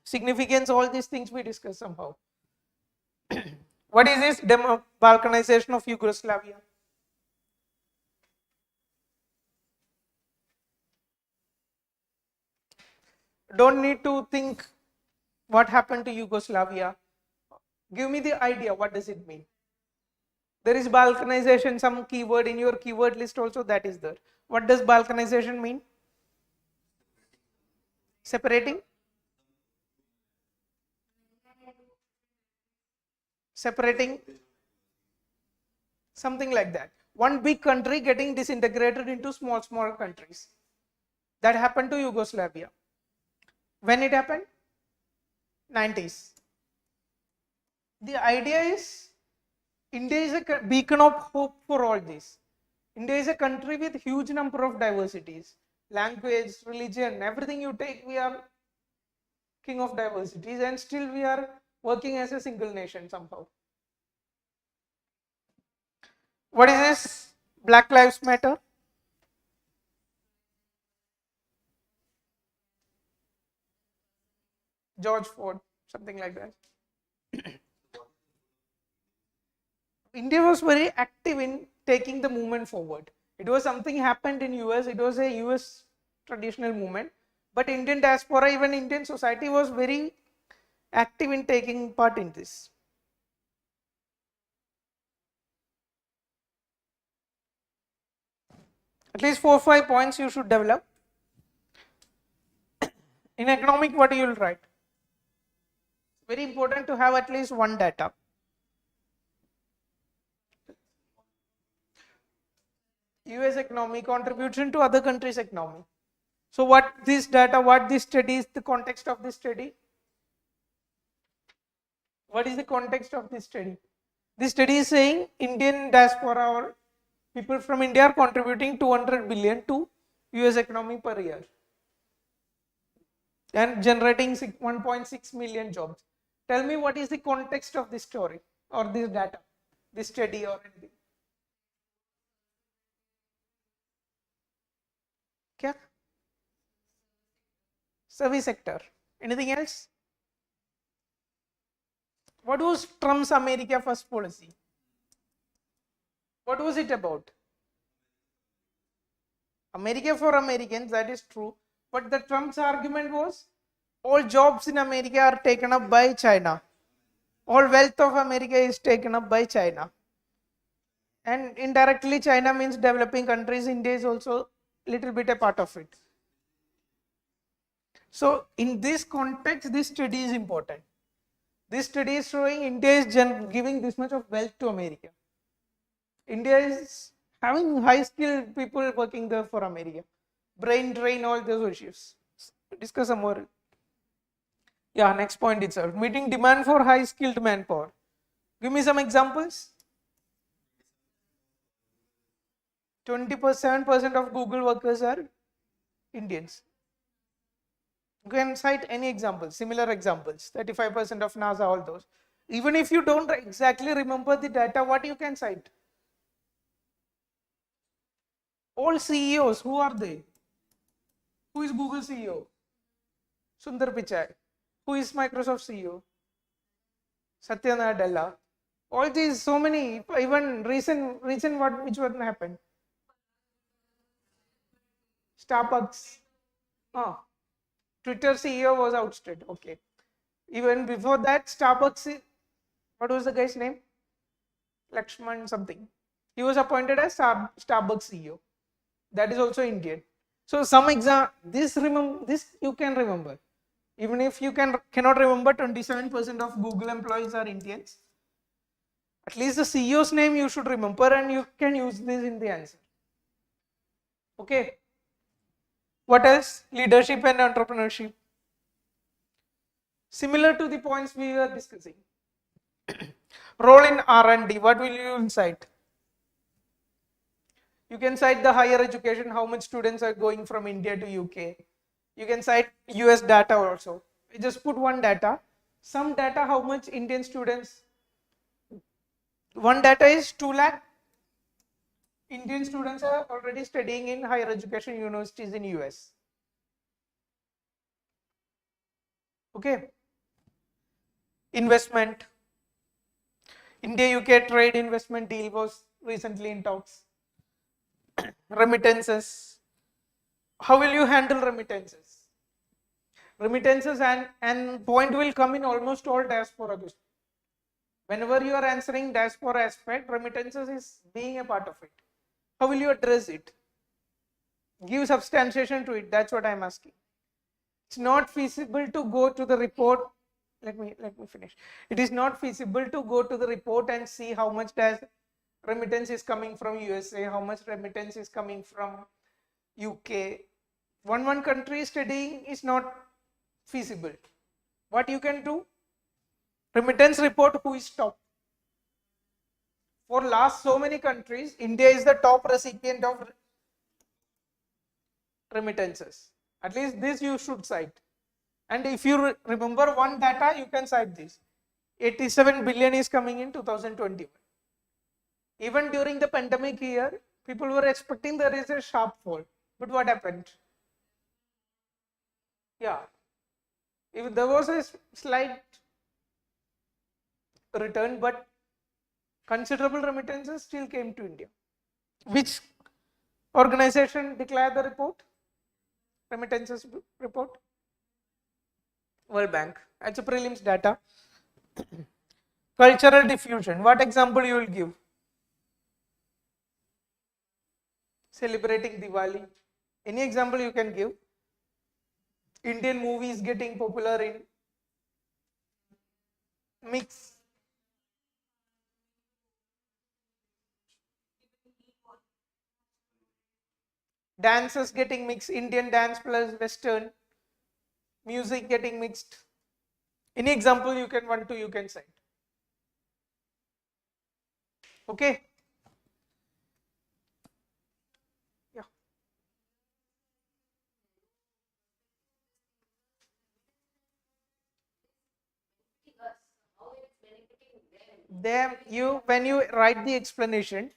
Significance, all these things we discussed somehow. What is this Balkanization of Yugoslavia? Don't need to think what happened to Yugoslavia. Give me the idea, what does it mean? There is Balkanization, some keyword in your keyword list also, that is there. What does Balkanization mean? Separating? Separating? Something like that. One big country getting disintegrated into small countries. That happened to Yugoslavia. When it happened? 90s. The idea is India is a beacon of hope for all this. India is a country with huge number of diversities. Language, religion, everything you take, we are king of diversities, and still we are working as a single nation somehow. What is this? Black Lives Matter? George Ford, something like that. India was very active in taking the movement forward. It was something happened in US, it was a US traditional movement, but Indian diaspora, even Indian society was very active in taking part in this. At least 4 or 5 points you should develop. In economic, what you will write? Very important to have at least one data. US economy, contribution to other countries' economy. So what this data, what this study is, the context of this study? What is the context of this study? This study is saying Indian diaspora or people from India are contributing 200 billion to US economy per year and generating 1.6 million jobs. Tell me what is the context of this story or this data, this study or anything. Kya? Service sector. Anything else? What was Trump's America First policy? What was it about? America for Americans, that is true. But the Trump's argument was all jobs in America are taken up by China. All wealth of America is taken up by China. And indirectly China means developing countries. India is also little bit a part of it. So in this context, this study is important. This study is showing India is giving this much of wealth to America. India is having high skilled people working there for America. Brain drain, all those issues. Discuss some more. Yeah, next point itself. Meeting demand for high skilled manpower. Give me some examples. 27% of Google workers are Indians. You can cite any examples, similar examples. 35% of NASA, all those. Even if you don't exactly remember the data, what you can cite? All CEOs, who are they? Who is Google CEO? Sundar Pichai. Who is Microsoft CEO? Satya Nadella. All these, so many, even recent which one happened? Starbucks. Twitter CEO was ousted. Okay. Even before that, Starbucks, what was the guy's name? Lakshman something. He was appointed as Starbucks CEO. That is also Indian. So some this you can remember. Even if you cannot remember, 27% of Google employees are Indians. At least the CEO's name you should remember, and you can use this in the answer. Okay. What else? Leadership and entrepreneurship. Similar to the points we were discussing. Role in R&D. What will you cite? You can cite the higher education, how much students are going from India to UK. You can cite US data also. You just put one data. Some data, how much Indian students. One data is 2 lakh. Indian students are already studying in higher education universities in US. Okay. Investment. India-UK trade investment deal was recently in talks. Remittances. How will you handle remittances? Remittances and point will come in almost all diaspora questions. Whenever you are answering diaspora aspect, remittances is being a part of it. How will you address it? Give substantiation to it. That's what I'm asking. It's not feasible to go to the report. Let me finish. It is not feasible to go to the report and see how much remittance is coming from USA, how much remittance is coming from UK. One country studying is not feasible. What you can do? Remittance report, who is top? For last so many countries, India is the top recipient of remittances. At least this you should cite. And if you remember one data, you can cite this. 87 billion is coming in 2021. Even during the pandemic year, people were expecting there is a sharp fall. But what happened? Yeah. If there was a slight return, but considerable remittances still came to India. Which organization declared the report? Remittances report? World Bank. That's a prelims data. Cultural diffusion. What example you will give? Celebrating Diwali. Any example you can give? Indian movies getting popular in mix. Dances getting mixed. Indian dance plus Western. Music getting mixed. Any example you can cite. Okay. Yeah. When you write the explanation,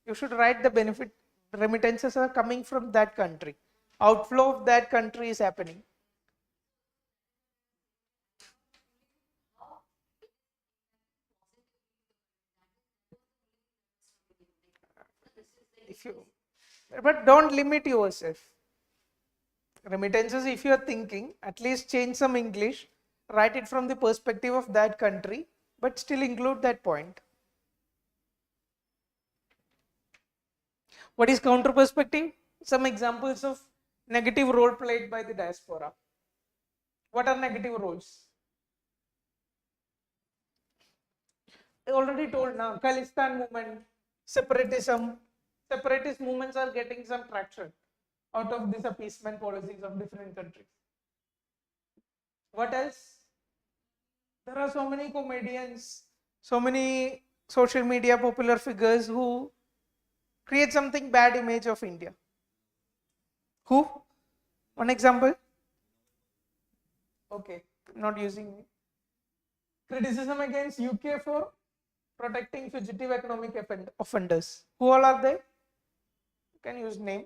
you should write the benefit. Remittances are coming from that country. Outflow of that country is happening. But don't limit yourself. Remittances, if you are thinking, at least change some English, write it from the perspective of that country, but still include that point. What is counter perspective? Some examples of negative role played by the diaspora. What are negative roles? I already told now, Khalistan movement, separatism. Separatist movements are getting some traction out of these appeasement policies of different countries. What else? There are so many comedians, so many social media popular figures who create something bad image of India. Who? One example? Okay, not using me. Criticism against UK for protecting fugitive economic offenders. Who all are they? You can use name.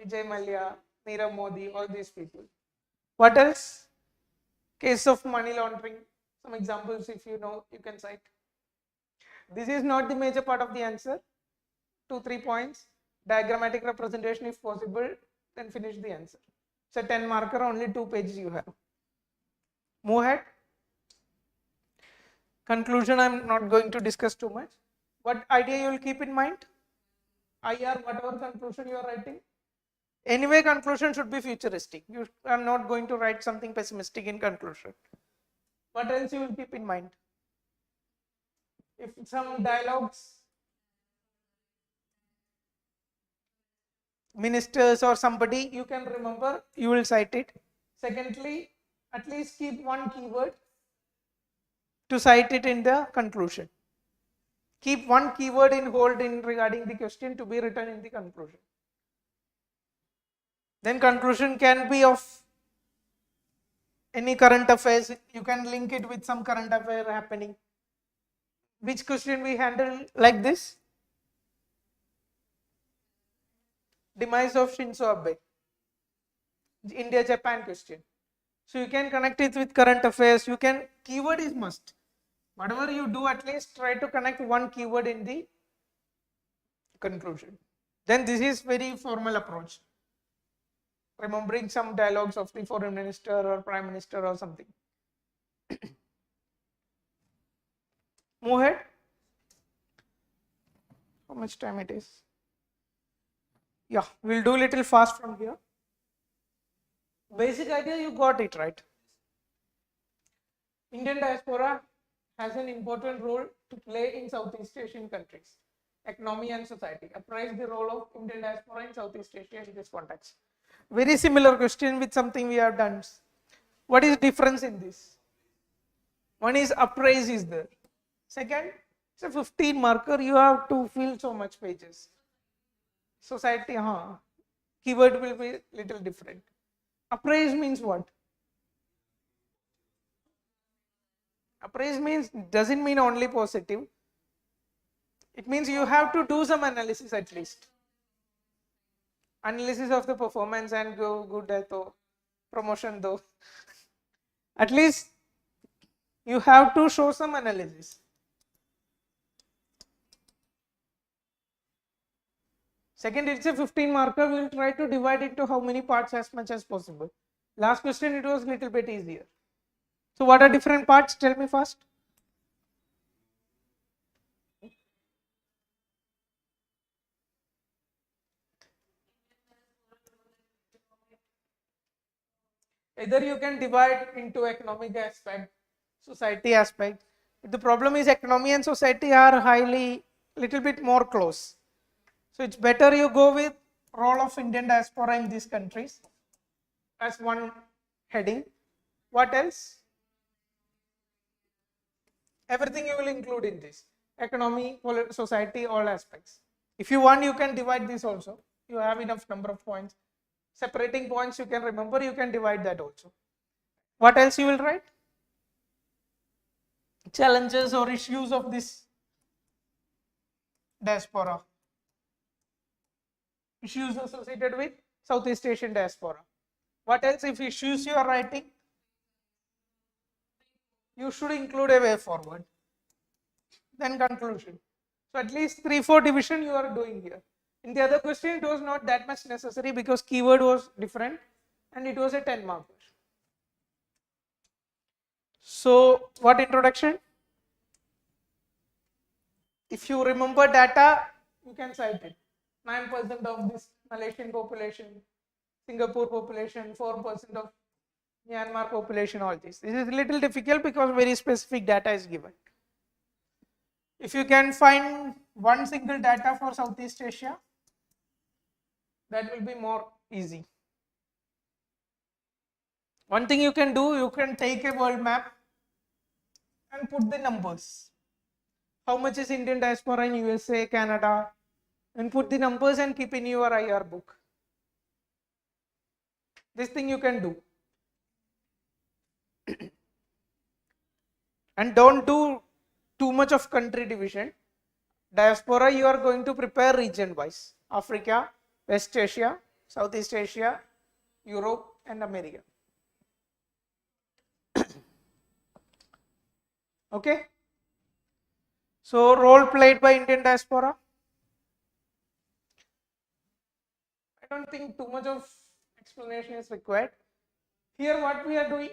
Vijay Mallya, Nirav Modi, all these people. What else? Case of money laundering. Some examples, if you know, you can cite. This is not the major part of the answer. 2-3 points. Diagrammatic representation if possible, then finish the answer. So 10 marker, only 2 pages you have. Move ahead. Conclusion, I am not going to discuss too much. What idea you will keep in mind? IR, whatever conclusion you are writing. Anyway, conclusion should be futuristic. You are not going to write something pessimistic in conclusion. What else you will keep in mind? If some dialogues, ministers or somebody, you can remember, you will cite it. Secondly, at least keep one keyword to cite it in the conclusion. Keep one keyword in hold in regarding the question to be written in the conclusion. Then conclusion can be of any current affairs. You can link it with some current affair happening. Which question we handle like this? Demise of Shinzo Abe. India-Japan question. So you can connect it with current affairs. You can, keyword is must. Whatever you do, at least try to connect one keyword in the conclusion. Then this is very formal approach. Remembering some dialogues of the foreign minister or prime minister or something. Move ahead. How much time it is? Yeah, we'll do little fast from here. Basic idea, you got it right. Indian diaspora has an important role to play in Southeast Asian countries, economy and society. Appraise the role of Indian diaspora in Southeast Asia in this context. Very similar question with something we have done. What is difference in this? One is appraise is there. Second, it's a 15 marker, you have to fill so much pages. Society, keyword will be little different. Appraise means what? Appraise means, doesn't mean only positive. It means you have to do some analysis at least. Analysis of the performance and go good at promotion though. At least you have to show some analysis. Second, it's a 15 marker. We will try to divide it to how many parts as much as possible. Last question, it was a little bit easier. So what are different parts? Tell me first. Either you can divide into economic aspect, society aspect. The problem is economy and society are highly, little bit more close. So it's better you go with role of Indian diaspora in these countries as one heading. What else? Everything you will include in this. Economy, society, all aspects. If you want, you can divide this also. You have enough number of points. Separating points you can remember, you can divide that also. What else you will write? Challenges or issues of this diaspora. Issues associated with Southeast Asian diaspora. What else? If issues you are writing, you should include a way forward. Then conclusion. So at least 3-4 division you are doing here. In the other question, it was not that much necessary because keyword was different and it was a 10 marker. So what introduction? If you remember data, you can cite it. 9% of this Malaysian population, Singapore population, 4% of Myanmar population, all this. This is a little difficult because very specific data is given. If you can find one single data for Southeast Asia, that will be more easy. One thing you can do, you can take a world map and put the numbers. How much is Indian diaspora in USA, Canada, and put the numbers and keep in your IR book. This thing you can do. And don't do too much of country division. Diaspora you are going to prepare region wise. Africa, West Asia, Southeast Asia, Europe and America. Okay. So role played by Indian diaspora. I don't think too much of explanation is required. Here what we are doing,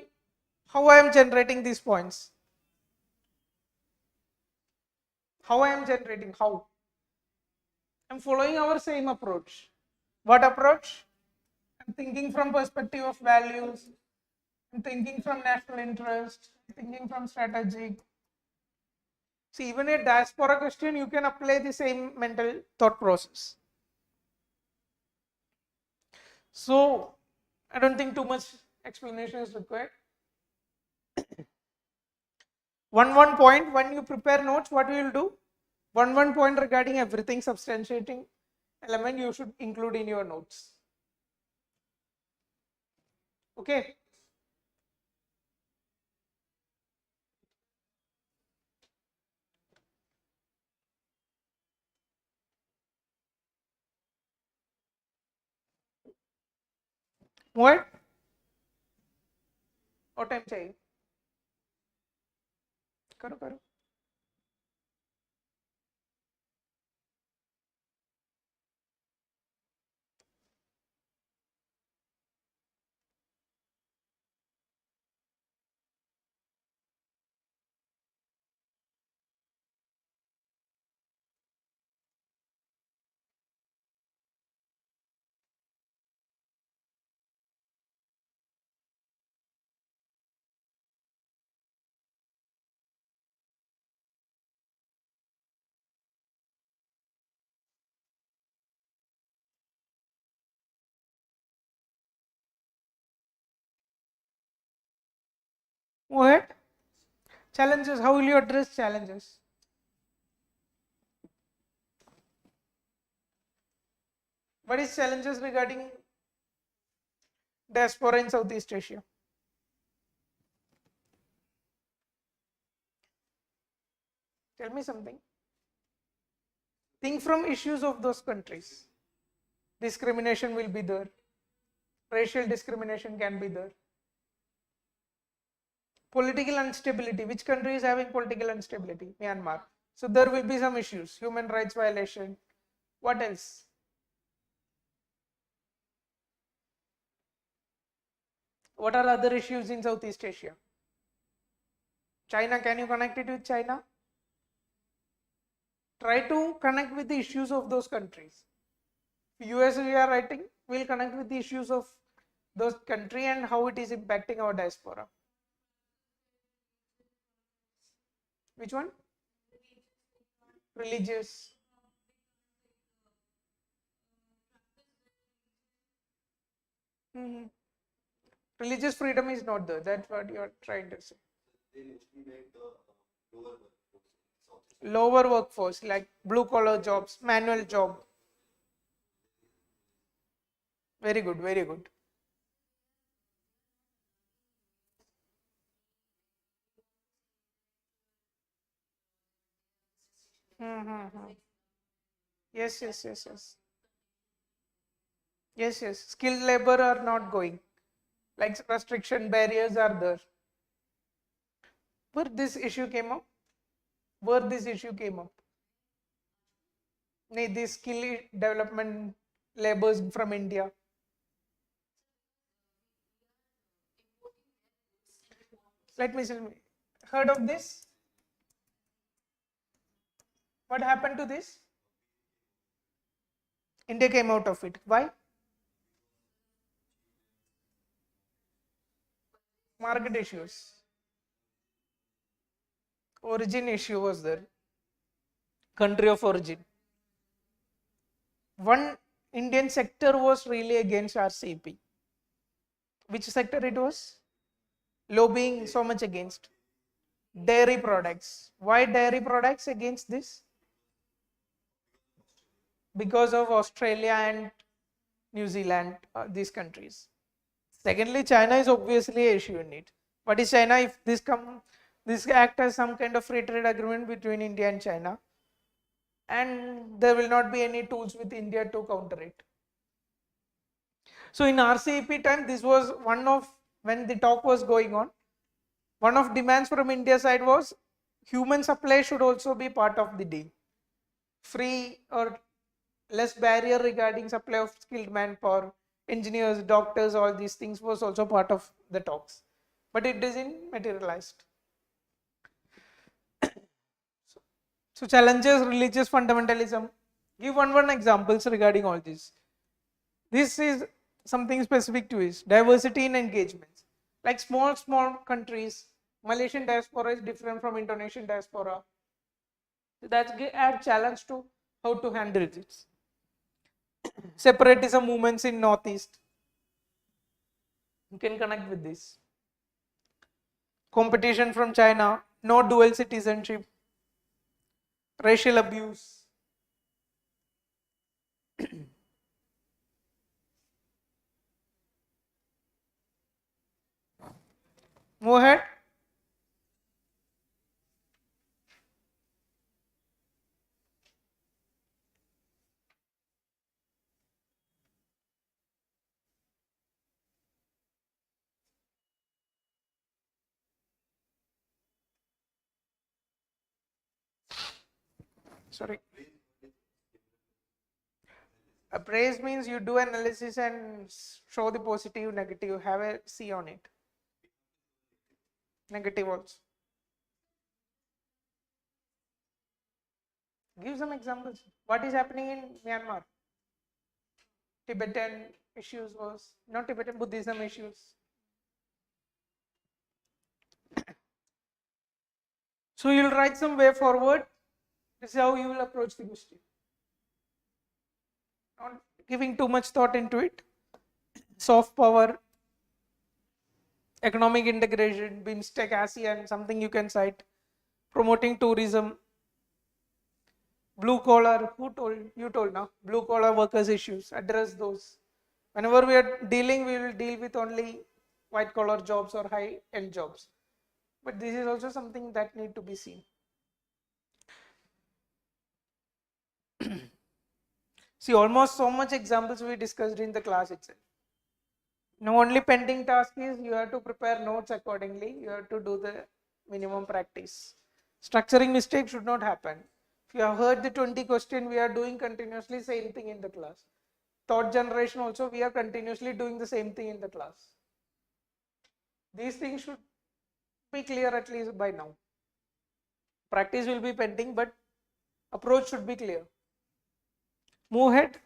how I am generating these points. How I am generating, how? I am following our same approach. What approach? I am thinking from perspective of values, I am thinking from national interest, thinking from strategic. See, even a diaspora question, you can apply the same mental thought process. So, I don't think too much explanation is required. One point, when you prepare notes, what you will do? One point regarding everything substantiating element you should include in your notes. Okay. What? और time चाहिए करो करो What? Challenges. How will you address challenges? What is challenges regarding diaspora in Southeast Asia? Tell me something. Think from issues of those countries. Discrimination will be there. Racial discrimination can be there. Political instability. Which country is having political instability? Myanmar. So there will be some issues. Human rights violation. What else? What are other issues in Southeast Asia? China, can you connect it with China? Try to connect with the issues of those countries. US we are writing, we'll connect with the issues of those country and how it is impacting our diaspora. Which one? Religious. Religious freedom is not there. That's what you are trying to say. Lower workforce, like blue collar jobs, manual job. Very good, very good. Yes, yes, yes, yes. Yes, yes. Skilled labor are not going. Like restriction barriers are there. Where this issue came up? Where this issue came up? This skill development labors from India. Let me see. Heard of this? What happened to this? India came out of it. Why? Market issues. Origin issue was there. Country of origin. One Indian sector was really against RCEP. Which sector it was? Lobbying so much against. Dairy products. Why dairy products against this? Because of Australia and New Zealand, these countries. Secondly, China is obviously an issue in it. What is China? If this act as some kind of free trade agreement between India and China, and there will not be any tools with India to counter it. So in RCEP time, this was one of, when the talk was going on, one of demands from India side was human supply should also be part of the deal. Free or less barrier regarding supply of skilled manpower, engineers, doctors, all these things was also part of the talks, but it isn't materialized. So challenges religious fundamentalism. Give one examples regarding all this. This is something specific to is diversity in engagements. Like small countries, Malaysian diaspora is different from Indonesian diaspora. So that's add challenge to how to handle this. Separatism movements in Northeast. You can connect with this. Competition from China, no dual citizenship, racial abuse. Move ahead. Sorry. Appraise means you do analysis and show the positive, negative, have a C on it. Negative also. Give some examples. What is happening in Myanmar? Tibetan issues was, not Tibetan, Buddhism issues. So you'll write some way forward. This is how you will approach the question. Not giving too much thought into it. Soft power, economic integration, BIMSTEC, ASEAN, something you can cite. Promoting tourism. Blue collar, who told? You told now. Blue collar workers issues, address those. Whenever we are dealing, we will deal with only white collar jobs or high end jobs. But this is also something that need to be seen. See, almost so much examples we discussed in the class itself. Now only pending task is you have to prepare notes accordingly. You have to do the minimum practice. Structuring mistake should not happen. If you have heard the 20 question, we are doing continuously same thing in the class. Thought generation also, we are continuously doing the same thing in the class. These things should be clear at least by now. Practice will be pending, but approach should be clear. Move ahead.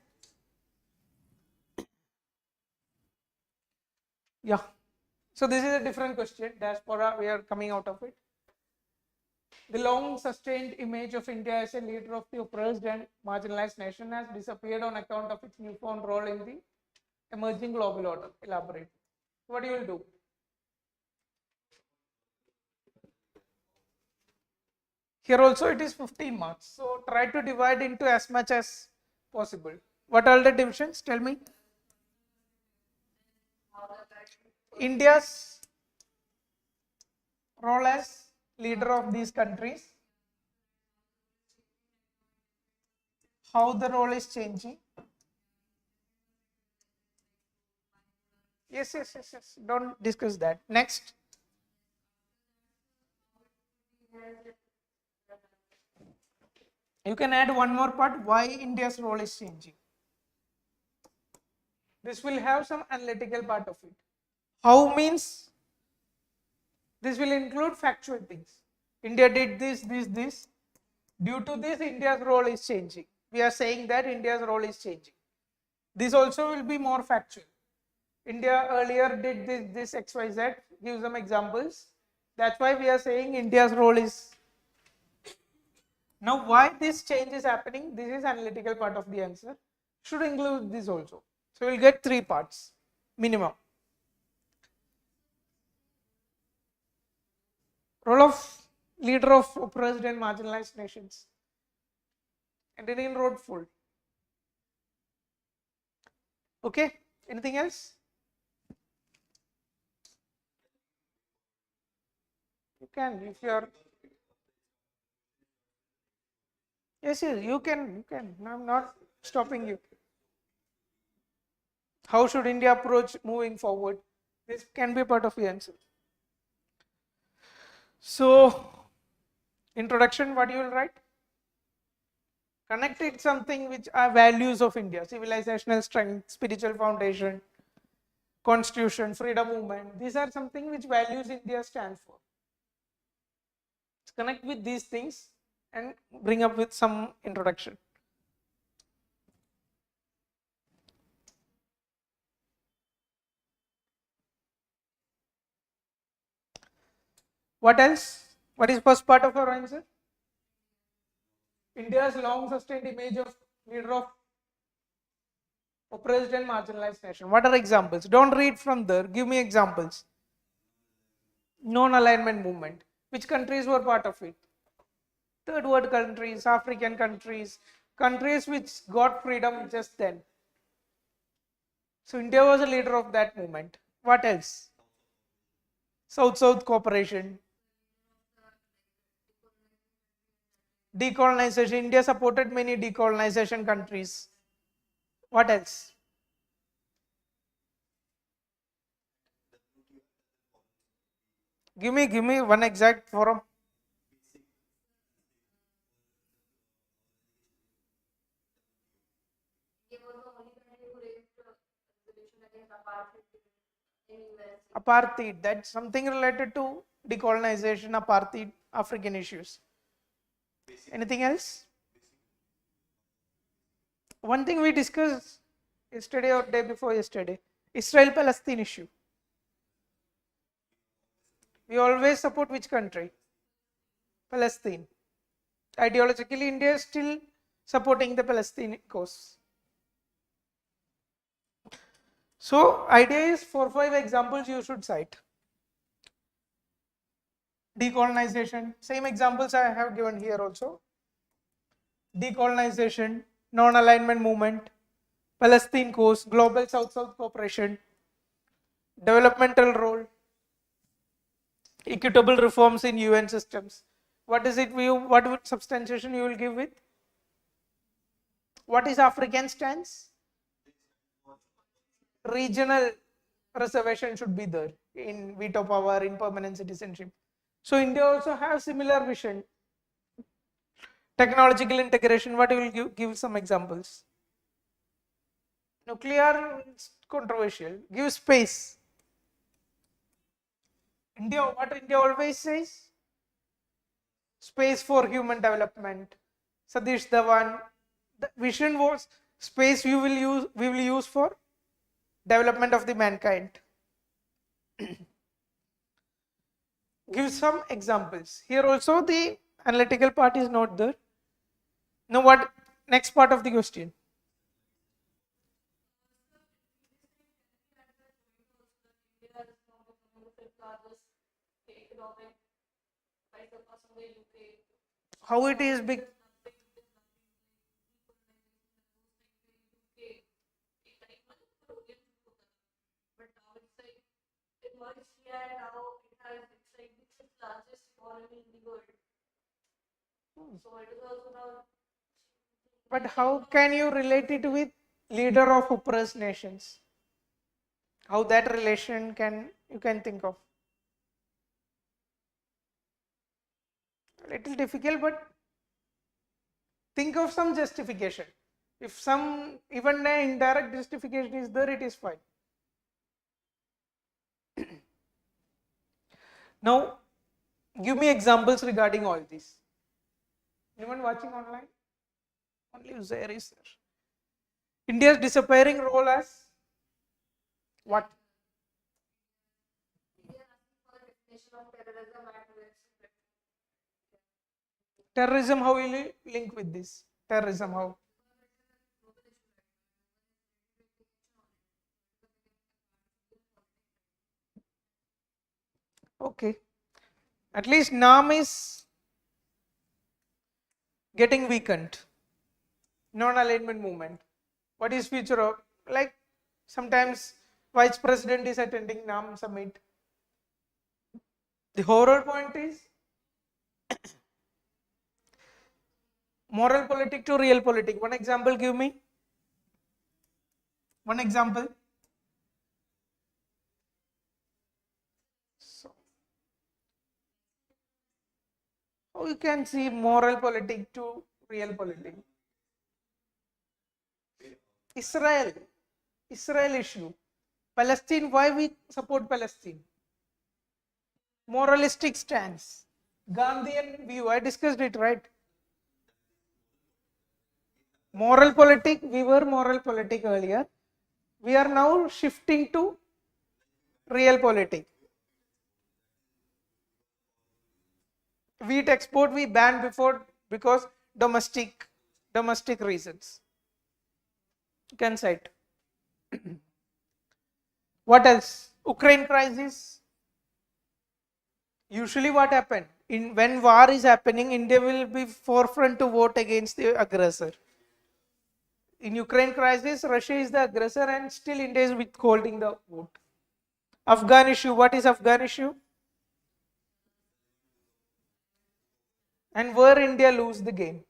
Yeah. So this is a different question. Diaspora, we are coming out of it. The long sustained image of India as a leader of the oppressed and marginalized nation has disappeared on account of its newfound role in the emerging global order. Elaborate. What you will do? Here also it is 15 marks. So try to divide into as much as possible. What are the divisions? Tell me. India's role as leader of these countries. How the role is changing. Yes. Don't discuss that. Next. You can add one more part, why India's role is changing. This will have some analytical part of it. How means this will include factual things. India did this. Due to this, India's role is changing. We are saying that India's role is changing. This also will be more factual. India earlier did this XYZ, give some examples. That's why we are saying India's role is. Now why this change is happening, this is analytical part of the answer. Should include this also. So we'll get 3 parts minimum. Role of leader of oppressed and marginalized nations. And Indian road full. Okay, anything else? You can, if you are. Yes, you can. I'm not stopping you. How should India approach moving forward? This can be part of the answer. So, introduction, what you will write? Connect it something which are values of India, civilizational strength, spiritual foundation, constitution, freedom movement. These are something which values India stands for. Connect with these things and bring up with some introduction. What else? What is first part of our answer? India's long sustained image of leader of oppressed and marginalized nation. What are examples? Don't read from there. Give me examples. Non-alignment movement. Which countries were part of it? Third world countries, African countries, countries which got freedom just then. So India was a leader of that movement. What else? South-South cooperation. Decolonization. India supported many decolonization countries. What else? Give me one exact forum. Apartheid. That's something related to decolonization, apartheid, African issues. Anything else? One thing we discussed yesterday or day before yesterday, Israel-Palestine issue. We always support which country? Palestine. Ideologically, India is still supporting the Palestine cause. So, idea is 4-5 examples you should cite. Decolonization, same examples I have given here also. Decolonization, non-alignment movement, Palestine cause, global South-South cooperation, developmental role, equitable reforms in UN systems. What is it? What substantiation you will give with? What is African stance? Regional reservation should be there in veto power, in permanent citizenship. So India also has similar vision. Technological integration, what you will give some examples. Nuclear is controversial. Give space. What India always says? Space for human development. Satish Dhawan, the vision was space we will use for development of the mankind. Give some examples. Here also the analytical part is not there. Now what next part of the question? How it is big? But how can you relate it with leader of oppressed nations? How that relation you can think of? A little difficult, but think of some justification. If some even an indirect justification is there, it is fine. Now, give me examples regarding all this. Anyone watching online? Only Uzair is there. India's disappearing role as what? Terrorism, how will you link with this? Terrorism, how? Okay. At least NAM is getting weakened. Non-alignment movement. What is future of? Like sometimes Vice President is attending NAM summit. The horror point is moral politic to real politic. One example, give me. One example. So, how you can see moral politic to real politic? Israel issue. Palestine, why we support Palestine? Moralistic stance. Gandhian view, I discussed it, right? Moral politic, we were moral politic earlier. We are now shifting to real politic. Wheat export we banned before because domestic reasons. You can cite. What else? Ukraine crisis. Usually what happened? When war is happening, India will be forefront to vote against the aggressor. In Ukraine crisis, Russia is the aggressor and still India is withholding the vote. Afghan issue. What is Afghan issue? And where India lose the game?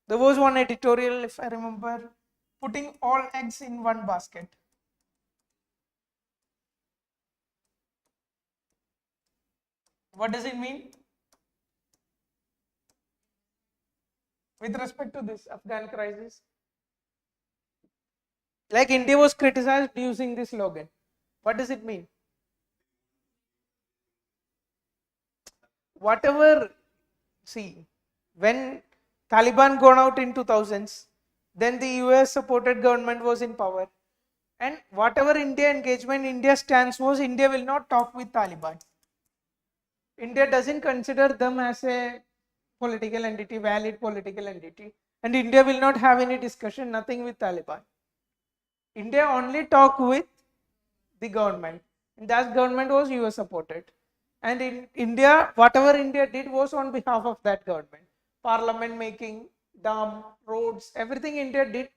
There was one editorial, if I remember, putting all eggs in one basket. What does it mean? With respect to this Afghan crisis, like India was criticized using this slogan. What does it mean? Whatever, see, when Taliban gone out in 2000s, then the US supported government was in power, and whatever India engagement, India stance was, India will not talk with Taliban. India doesn't consider them as a political entity, valid political entity, and India will not have any discussion, nothing with Taliban. India only talk with the government, and that government was US supported. And in India, whatever India did was on behalf of that government. Parliament making, dam, roads, everything India did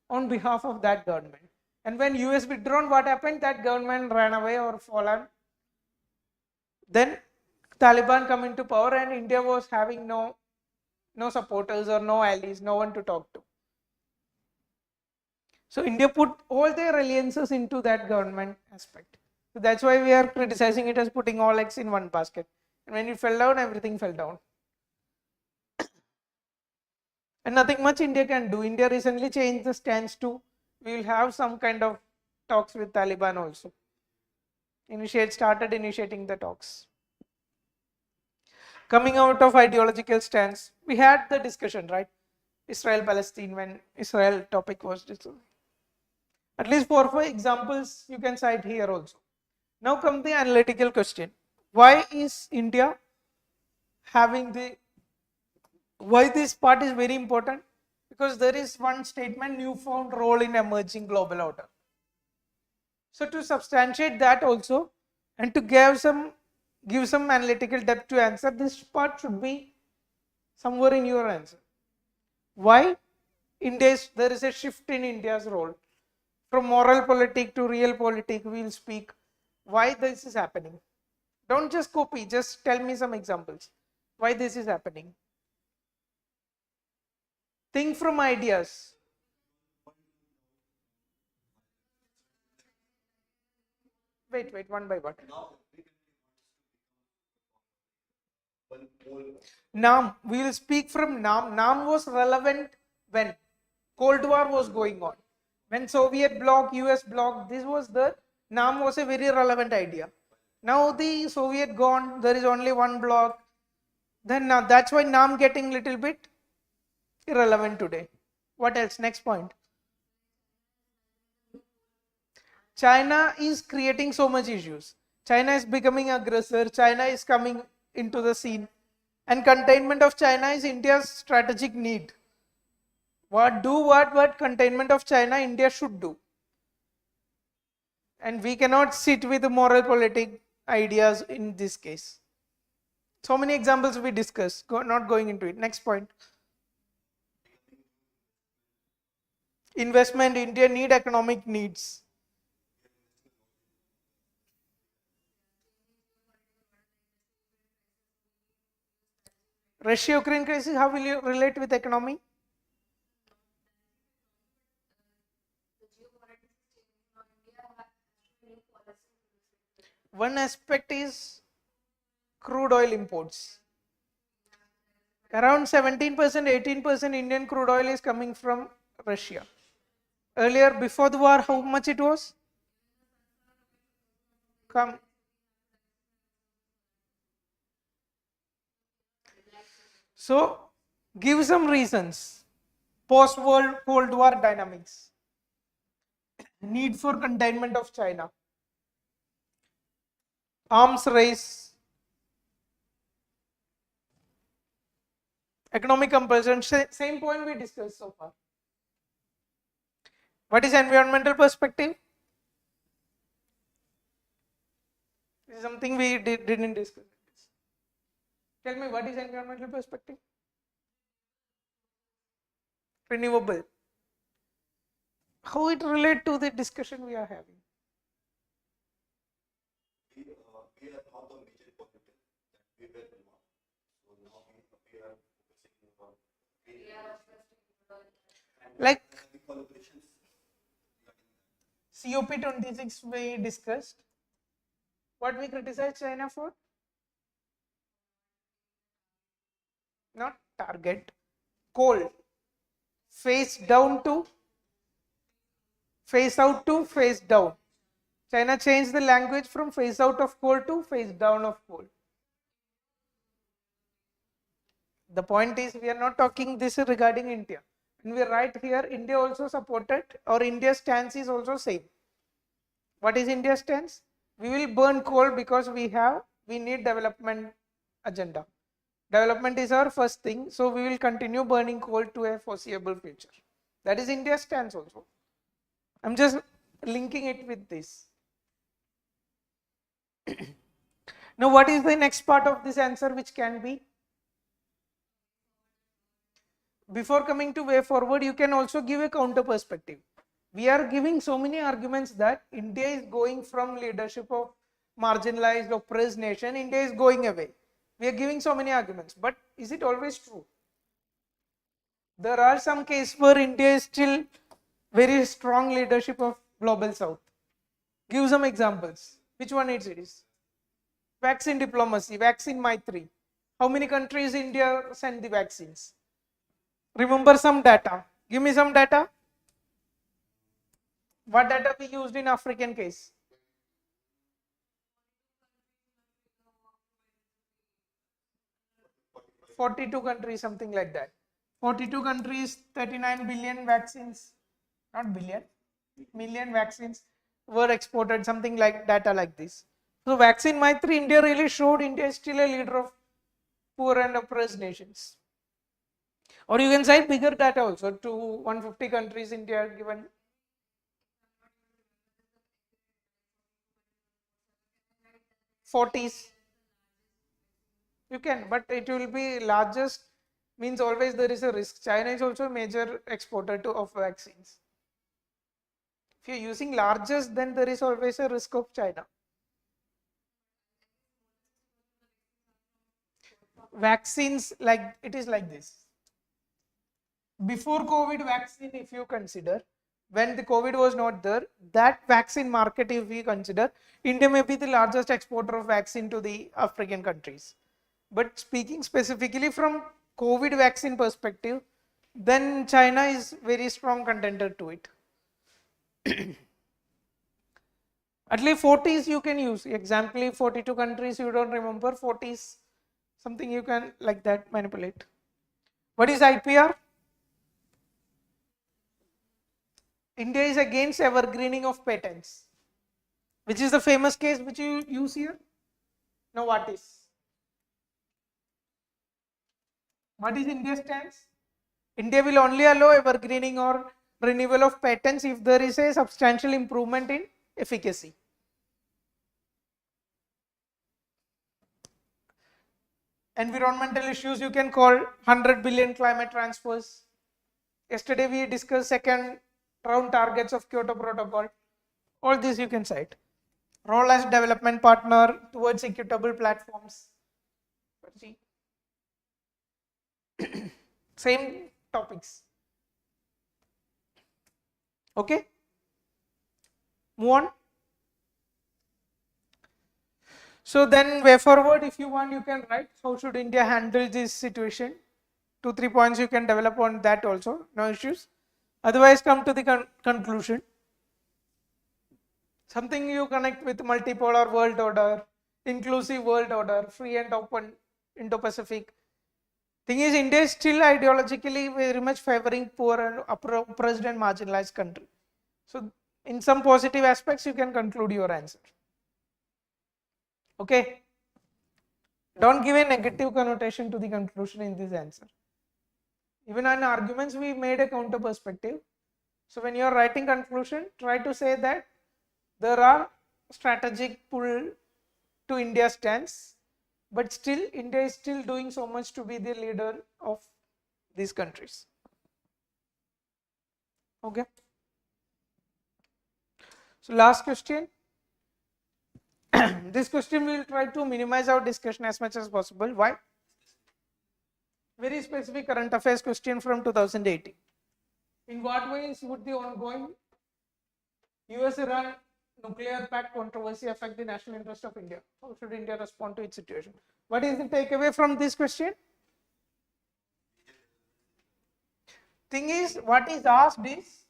on behalf of that government. And when US withdrawn, what happened? That government ran away or fallen. Then Taliban come into power and India was having no supporters or no allies, no one to talk to. So India put all their alliances into that government aspect. So that's why we are criticizing it as putting all eggs in one basket. And when it fell down, everything fell down. And nothing much India can do. India recently changed the stance to, we will have some kind of talks with Taliban also. Started initiating the talks. Coming out of ideological stance, we had the discussion, right? Israel-Palestine, when Israel topic was discussed. At least 4-5 examples you can cite here also. Now come the analytical question. Why is India having why this part is very important? Because there is one statement, newfound role in emerging global order. So to substantiate that also, and to give some analytical depth to answer, this part should be somewhere in your answer. Why there is a shift in India's role from moral politic to real politic? We will speak why this is happening. Don't just copy, just tell me some examples why this is happening. Think from ideas. Wait, one by one. NAM, we will speak from NAM. NAM was relevant when Cold War was going on. When Soviet bloc, US bloc, NAM was a very relevant idea. Now the Soviet gone, there is only one bloc. Then that's why NAM getting little bit irrelevant today. What else? Next point. China is creating so much issues. China is becoming aggressor. China is coming into the scene. And containment of China is India's strategic need. What containment of China India should do. And we cannot sit with moral politic ideas in this case. So many examples we discussed, not going into it. Next point. Investment, India need economic needs. Russia-Ukraine crisis, how will you relate with economy? One aspect is crude oil imports. Around 17%, 18% Indian crude oil is coming from Russia. Earlier, before the war, how much it was? Come. So, give some reasons. Post-World Cold War dynamics. Need for containment of China. Arms race. Economic compulsion. Same point we discussed so far. What is environmental perspective? This is something we didn't discuss. Tell me, what is environmental perspective? Renewable. How it relate to the discussion we are having? We are not the major polluters that we were before. So now we are focusing on Like the collaborations. COP26 we discussed. What we criticize China for? Not target. Coal. Phase down to phase out to phase down. China changed the language from phase out of coal to phase down of coal. The point is, we are not talking this regarding India. And we are right here, India also supported, or India's stance is also same. What is India's stance? We will burn coal because we need development agenda. Development is our first thing, so we will continue burning coal to a foreseeable future. That is India's stance also. I'm just linking it with this. Now, what is the next part of this answer which can be? Before coming to way forward, you can also give a counter perspective. We are giving so many arguments that India is going from leadership of marginalized, oppressed nation, India is going away. We are giving so many arguments, but is it always true? There are some cases where India is still very strong leadership of global south. Give some examples. Which one it is? Vaccine diplomacy, vaccine Maitri. How many countries India sent the vaccines? Remember some data. Give me some data. What data we used in African case? 42 countries, something like that. 42 countries, 39 billion vaccines, not billion, million vaccines were exported, something like data like this. So vaccine Maitri, India really showed India is still a leader of poor and oppressed nations. Or you can cite bigger data also, to 150 countries India given. Forties. You can, but it will be largest, means always there is a risk. China is also a major exporter of vaccines. If you're using largest, then there is always a risk of China. Vaccines, like it is like this. Before COVID vaccine, if you consider, when the COVID was not there, that vaccine market, if we consider, India may be the largest exporter of vaccine to the African countries. But speaking specifically from COVID vaccine perspective, then China is very strong contender to it. At least 40s you can use. Example, 42 countries you don't remember, 40s, something you can like that manipulate. What is IPR? India is against evergreening of patents. Which is the famous case which you use here? Now what is? What is India's stance? India will only allow evergreening or renewal of patents if there is a substantial improvement in efficacy. Environmental issues, you can call 100 billion climate transfers. Yesterday we discussed second round targets of Kyoto Protocol. All this you can cite. Role as development partner towards equitable platforms. Same topics. Okay, move on. So then way forward, if you want, you can write how should India handle this situation. 2-3 points you can develop on that also, no issues. Otherwise come to the conclusion. Something you connect with multipolar world order, inclusive world order, free and open Indo-Pacific. Thing is, India is still ideologically very much favoring poor and oppressed and marginalized country. So in some positive aspects you can conclude your answer. Okay, don't give a negative connotation to the conclusion in this answer. Even in arguments we made a counter perspective. So when you are writing conclusion, try to say that there are strategic pull to India's stance, but still India is still doing so much to be the leader of these countries. Okay. So last question. This question we will try to minimize our discussion as much as possible. Why? Very specific current affairs question from 2018. In what ways would the ongoing US-Iran nuclear pact controversy affect the national interest of India? How should India respond to its situation? What is the takeaway from this question? Thing is, what is asked is,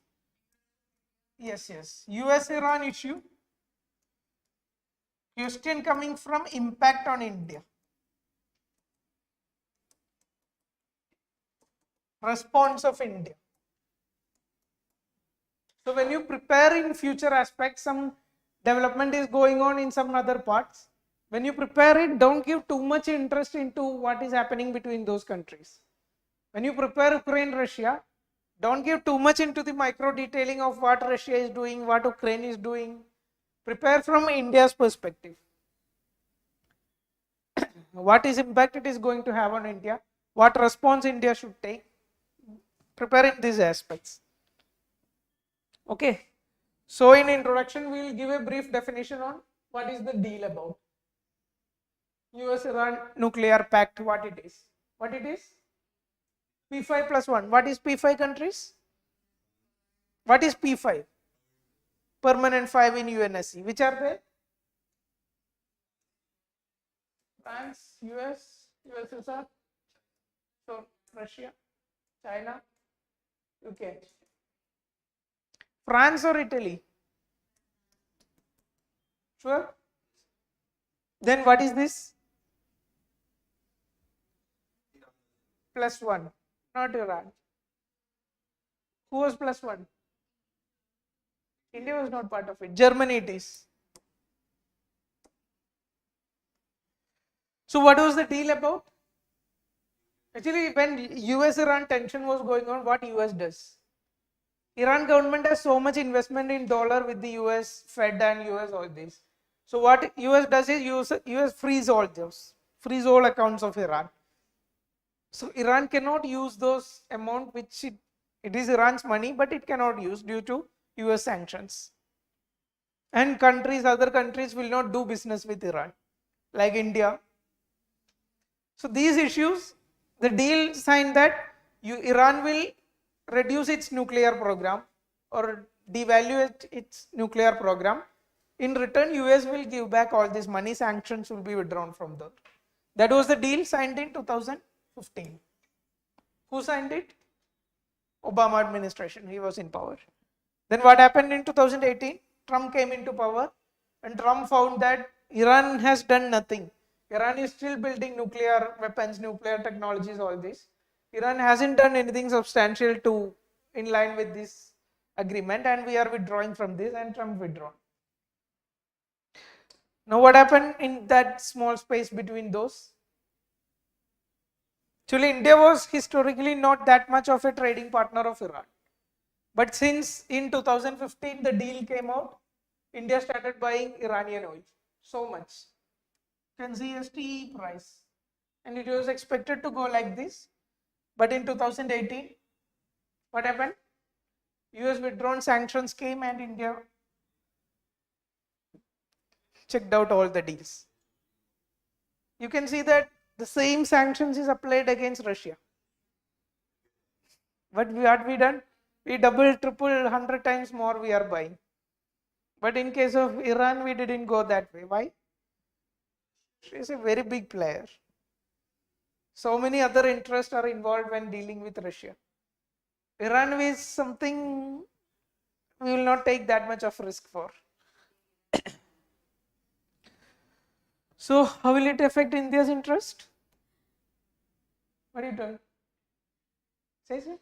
yes, US-Iran issue, question coming from impact on India. Response of India. So when you prepare in future aspects, some development is going on in some other parts. When you prepare it, don't give too much interest into what is happening between those countries. When you prepare Ukraine, Russia, don't give too much into the micro detailing of what Russia is doing, what Ukraine is doing. Prepare from India's perspective. What is impact it is going to have on India? What response India should take? Prepare in these aspects. Okay. So in introduction, we will give a brief definition on what is the deal about. US-Iran nuclear pact, what it is. What it is? P5 plus 1. What is P5 countries? What is P5? Permanent 5 in UNSC. Which are they? France, US, USSR, so Russia, China, UK. France or Italy? Sure. Then what is this? Plus 1, not Iran. Who was plus 1? India was not part of it. Germany it is. So what was the deal about? Actually, when US-Iran tension was going on, what US does? Iran government has so much investment in dollar with the US Fed and US all this. So what US does is US freeze all those, freeze all accounts of Iran. So Iran cannot use those amount which it is Iran's money, but it cannot use due to US sanctions. And other countries will not do business with Iran, like India. So these issues, the deal signed that Iran will reduce its nuclear program or devalue its nuclear program. In return, US will give back all this money, sanctions will be withdrawn from there. That was the deal signed in 2015. Who signed it? Obama administration, he was in power. Then what happened in 2018? Trump came into power and Trump found that Iran has done nothing. Iran is still building nuclear weapons, nuclear technologies, all this. Iran hasn't done anything substantial to in line with this agreement and we are withdrawing from this, and Trump withdrawn. Now what happened in that small space between those? Actually, India was historically not that much of a trading partner of Iran. But since in 2015 the deal came out, India started buying Iranian oil so much. You can see STE price. And it was expected to go like this. But in 2018, what happened? US withdrawn sanctions came and India checked out all the deals. You can see that the same sanctions is applied against Russia. But what we done? We double, triple, 100 times more we are buying. But in case of Iran, we didn't go that way. Why? She is a very big player. So many other interests are involved when dealing with Russia. Iran is something we will not take that much of risk for. So how will it affect India's interest? What are you doing? Say so.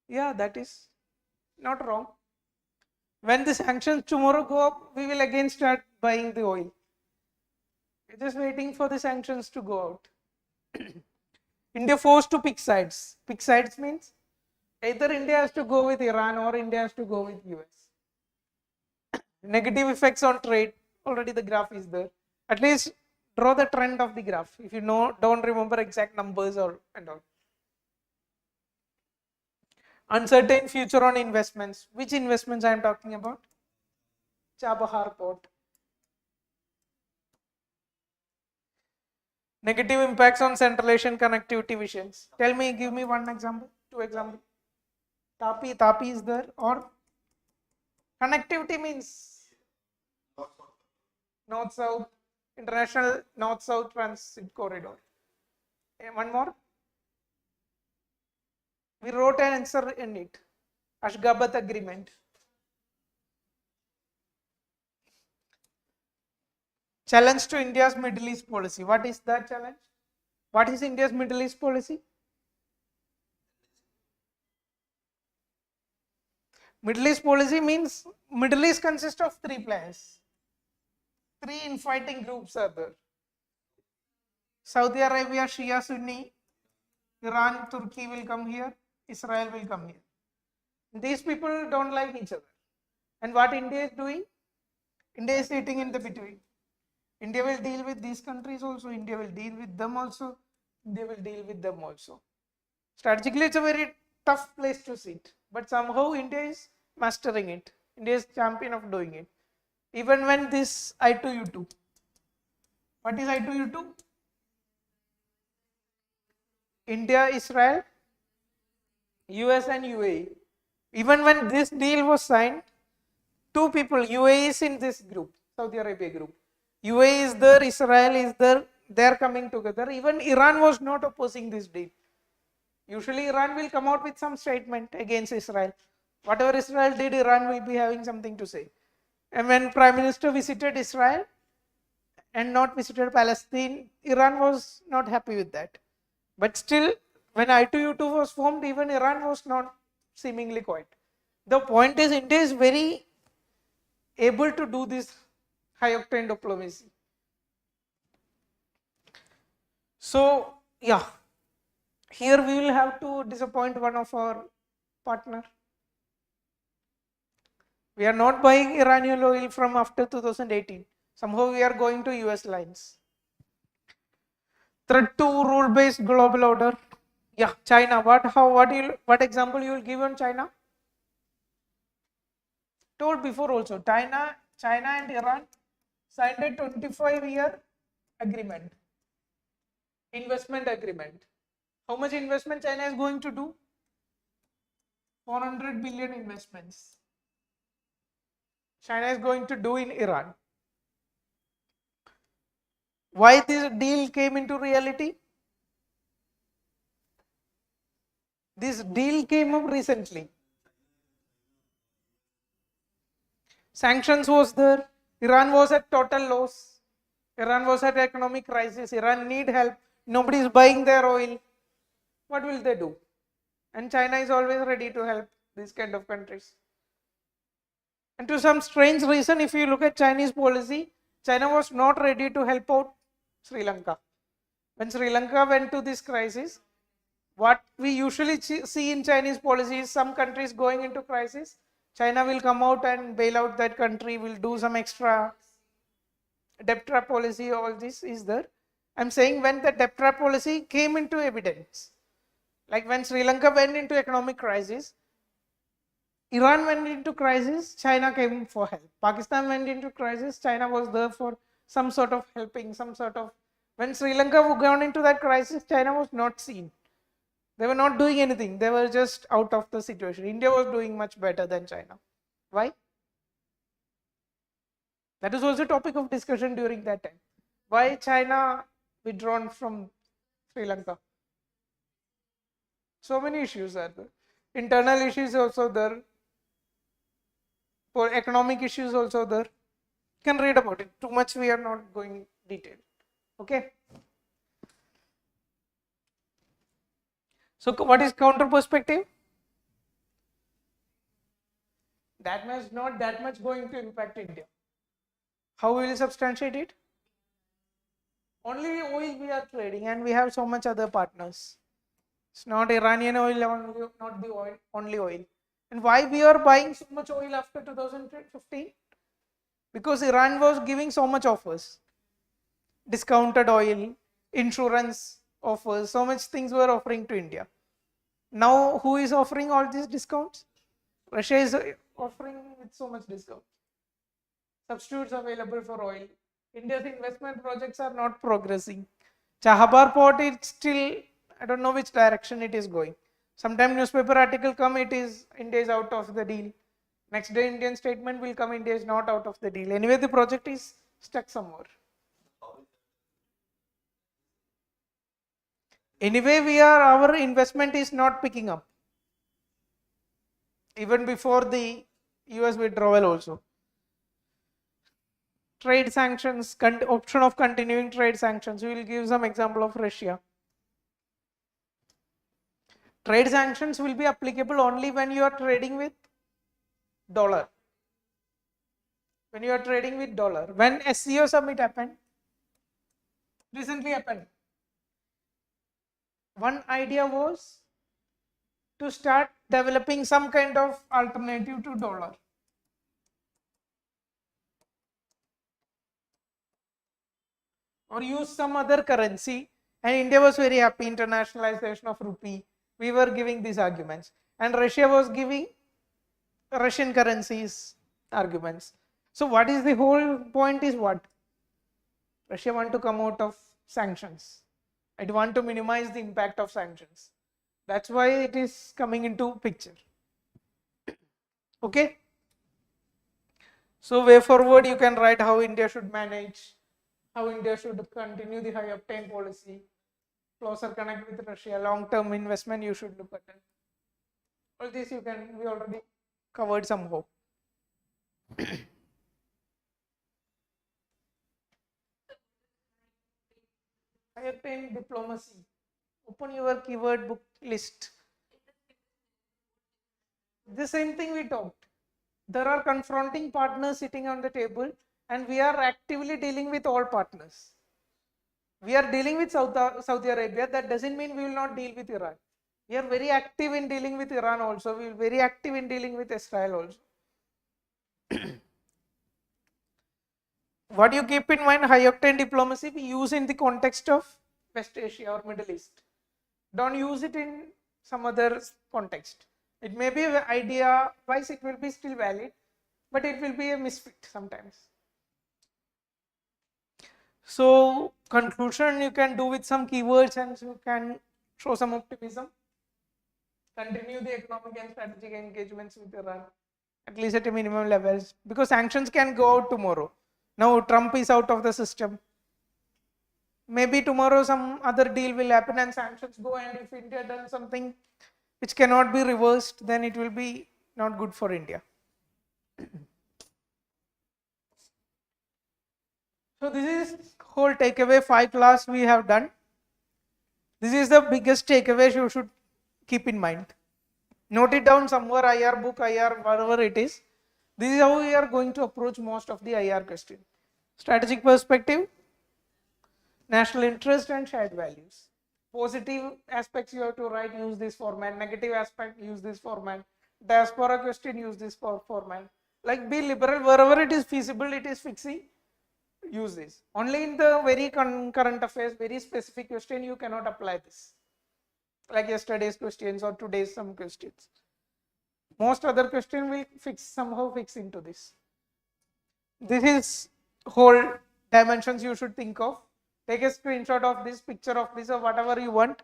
Yeah, that is not wrong. When the sanctions tomorrow go up, we will again start buying the oil. We're just waiting for the sanctions to go out. India forced to pick sides. Pick sides means either India has to go with Iran or India has to go with US. Negative effects on trade. Already the graph is there. At least draw the trend of the graph. If you know, don't remember exact numbers or and all. Uncertain future on investments. Which investments I am talking about? Chabahar port. Negative impacts on Central Asian connectivity visions. Tell me, give me one example, two examples. Tapi is there, or connectivity means north-south, international north-south transit corridor. One more. We wrote an answer in it. Ashgabat agreement. Challenge to India's Middle East policy. What is that challenge? What is India's Middle East policy? Middle East policy means Middle East consists of three players. Three infighting groups are there. Saudi Arabia, Shia, Sunni, Iran, Turkey will come here, Israel will come here. These people don't like each other. And what India is doing? India is sitting in the between. India will deal with these countries also, India will deal with them also, India will deal with them also. Strategically, it's a very tough place to sit, but somehow India is mastering it. India is champion of doing it. Even when this I2U2. What is I2U2? India, Israel, US and UAE. Even when this deal was signed, two people, UAE is in this group, Saudi Arabia group. UAE is there, Israel is there, they are coming together. Even Iran was not opposing this deal. Usually Iran will come out with some statement against Israel. Whatever Israel did, Iran will be having something to say. And when Prime Minister visited Israel and not visited Palestine, Iran was not happy with that. But still, when I2U2 was formed, even Iran was not seemingly quiet. The point is, India is very able to do this high octane diplomacy. So, yeah, here we will have to disappoint one of our partner. We are not buying Iranian oil from after 2018. Somehow we are going to US lines. Threat to rule-based global order. Yeah, China. What example you will give on China? Told before also. China and Iran signed a 25-year agreement. Investment agreement. How much investment China is going to do? 400 billion investments. China is going to do in Iran. Why this deal came into reality? This deal came up recently. Sanctions was there. Iran was at total loss. Iran was at economic crisis. Iran need help. Nobody is buying their oil. What will they do? And China is always ready to help these kind of countries. And to some strange reason, if you look at Chinese policy, China was not ready to help out Sri Lanka. When Sri Lanka went to this crisis, what we usually see in Chinese policy is some countries going into crisis, China will come out and bail out that country, will do some extra debt trap policy, all this is there. I'm saying when the debt trap policy came into evidence, like when Sri Lanka went into economic crisis, Iran went into crisis, China came for help. Pakistan went into crisis, China was there for some sort of helping, some sort of. When Sri Lanka gone into that crisis, China was not seen. They were not doing anything. They were just out of the situation. India was doing much better than China. Why? That is also a topic of discussion during that time. Why China withdrawn from Sri Lanka? So many issues are there. Internal issues also there. For economic issues also there. You can read about it. Too much we are not going detail. Okay. So what is counter perspective? That much, not that much going to impact India. How will you substantiate it? Only oil we are trading, and we have so much other partners. It's not Iranian oil only, not the oil, only oil. And why we are buying so much oil after 2015? Because Iran was giving so much offers. Discounted oil, insurance offers, so much things were offering to India. Now who is offering all these discounts? Russia is offering with so much discount. Substitutes available for oil. India's investment projects are not progressing. Chahabar port is still, I don't know which direction it is going. Sometime newspaper article come, it is India is out of the deal. Next day Indian statement will come, India is not out of the deal. Anyway, the project is stuck somewhere. Anyway, our investment is not picking up. Even before the US withdrawal also. Trade sanctions, option of continuing trade sanctions. We will give some example of Russia. Trade sanctions will be applicable only when you are trading with dollar. When you are trading with dollar. When SCO summit happened, recently happened. One idea was to start developing some kind of alternative to dollar. Or use some other currency, and India was very happy, internationalization of rupee. We were giving these arguments, and Russia was giving Russian currencies arguments. So what is the whole point is what? Russia want to come out of sanctions. It want to minimize the impact of sanctions. That's why it is coming into picture. Okay. So way forward you can write how India should manage, how India should continue the high octane policy, closer connect with Russia, long-term investment you should look at it. All this we already covered somehow. High octane diplomacy. Open your keyword book list. The same thing we talked. There are confronting partners sitting on the table, and we are actively dealing with all partners. We are dealing with Saudi Arabia. That doesn't mean we will not deal with Iran. We are very active in dealing with Iran also. We are very active in dealing with Israel also. What you keep in mind, high octane diplomacy we use in the context of West Asia or Middle East. Don't use it in some other context. It may be an idea wise, it will be still valid, but it will be a misfit sometimes. So conclusion you can do with some keywords, and you can show some optimism. Continue the economic and strategic engagements with Iran, at least at a minimum levels, because sanctions can go out tomorrow. Now Trump is out of the system. Maybe tomorrow some other deal will happen and sanctions go, and if India does something which cannot be reversed, then it will be not good for India. So this is whole takeaway 5 class we have done. This is the biggest takeaway you should keep in mind. Note it down somewhere, IR book, IR, whatever it is. This is how we are going to approach most of the IR question. Strategic perspective, national interest and shared values. Positive aspects you have to write, use this format. Negative aspect, use this format. Diaspora question, use this format. Like be liberal, wherever it is feasible, it is fixing, use this. Only in the very current affairs, very specific question, you cannot apply this. Like yesterday's questions or today's some questions. Most other question will somehow fix into this. This is whole dimensions you should think of. Take a screenshot of this, picture of this, or whatever you want.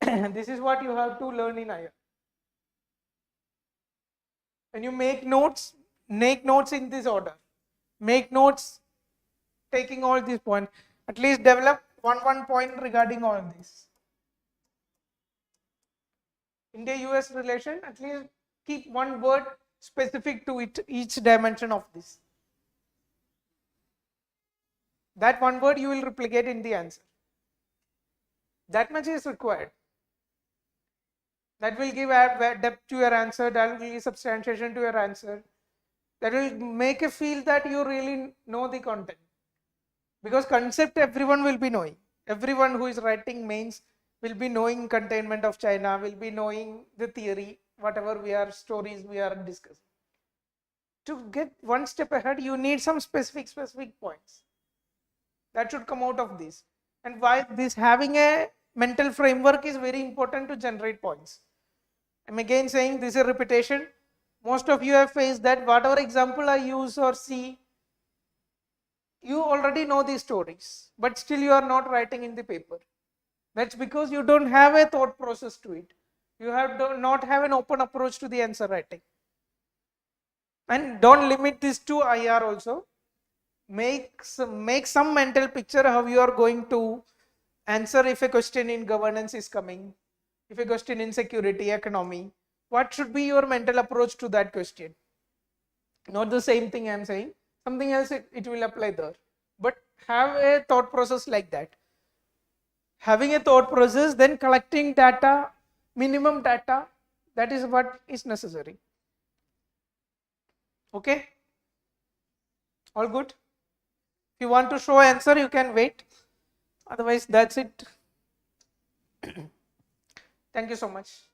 This is what you have to learn in IR. When you make notes in this order. Make notes taking all these points. At least develop one point regarding all this. India-US relation, at least keep one word specific to it, each dimension of this. That one word you will replicate in the answer. That much is required. That will give depth to your answer, that will give substantiation to your answer. That will make you feel that you really know the content. Because concept everyone will be knowing. Everyone who is writing mains will be knowing containment of China, will be knowing the theory, whatever stories we are discussing. To get one step ahead, you need some specific points. That should come out of this. And why this having a mental framework is very important to generate points. I'm again saying this is a repetition. Most of you have faced that whatever example I use or see, you already know these stories, but still you are not writing in the paper. That's because you don't have a thought process to it. You not have an open approach to the answer writing. And don't limit this to IR also. Make some mental picture how you are going to answer if a question in governance is coming, if a question in security, economy. What should be your mental approach to that question? Not the same thing I am saying. Something else it will apply there. But have a thought process like that. Having a thought process, then collecting data, minimum data, that is what is necessary. Okay? All good? If you want to show answer, you can wait. Otherwise, that's it. Thank you so much.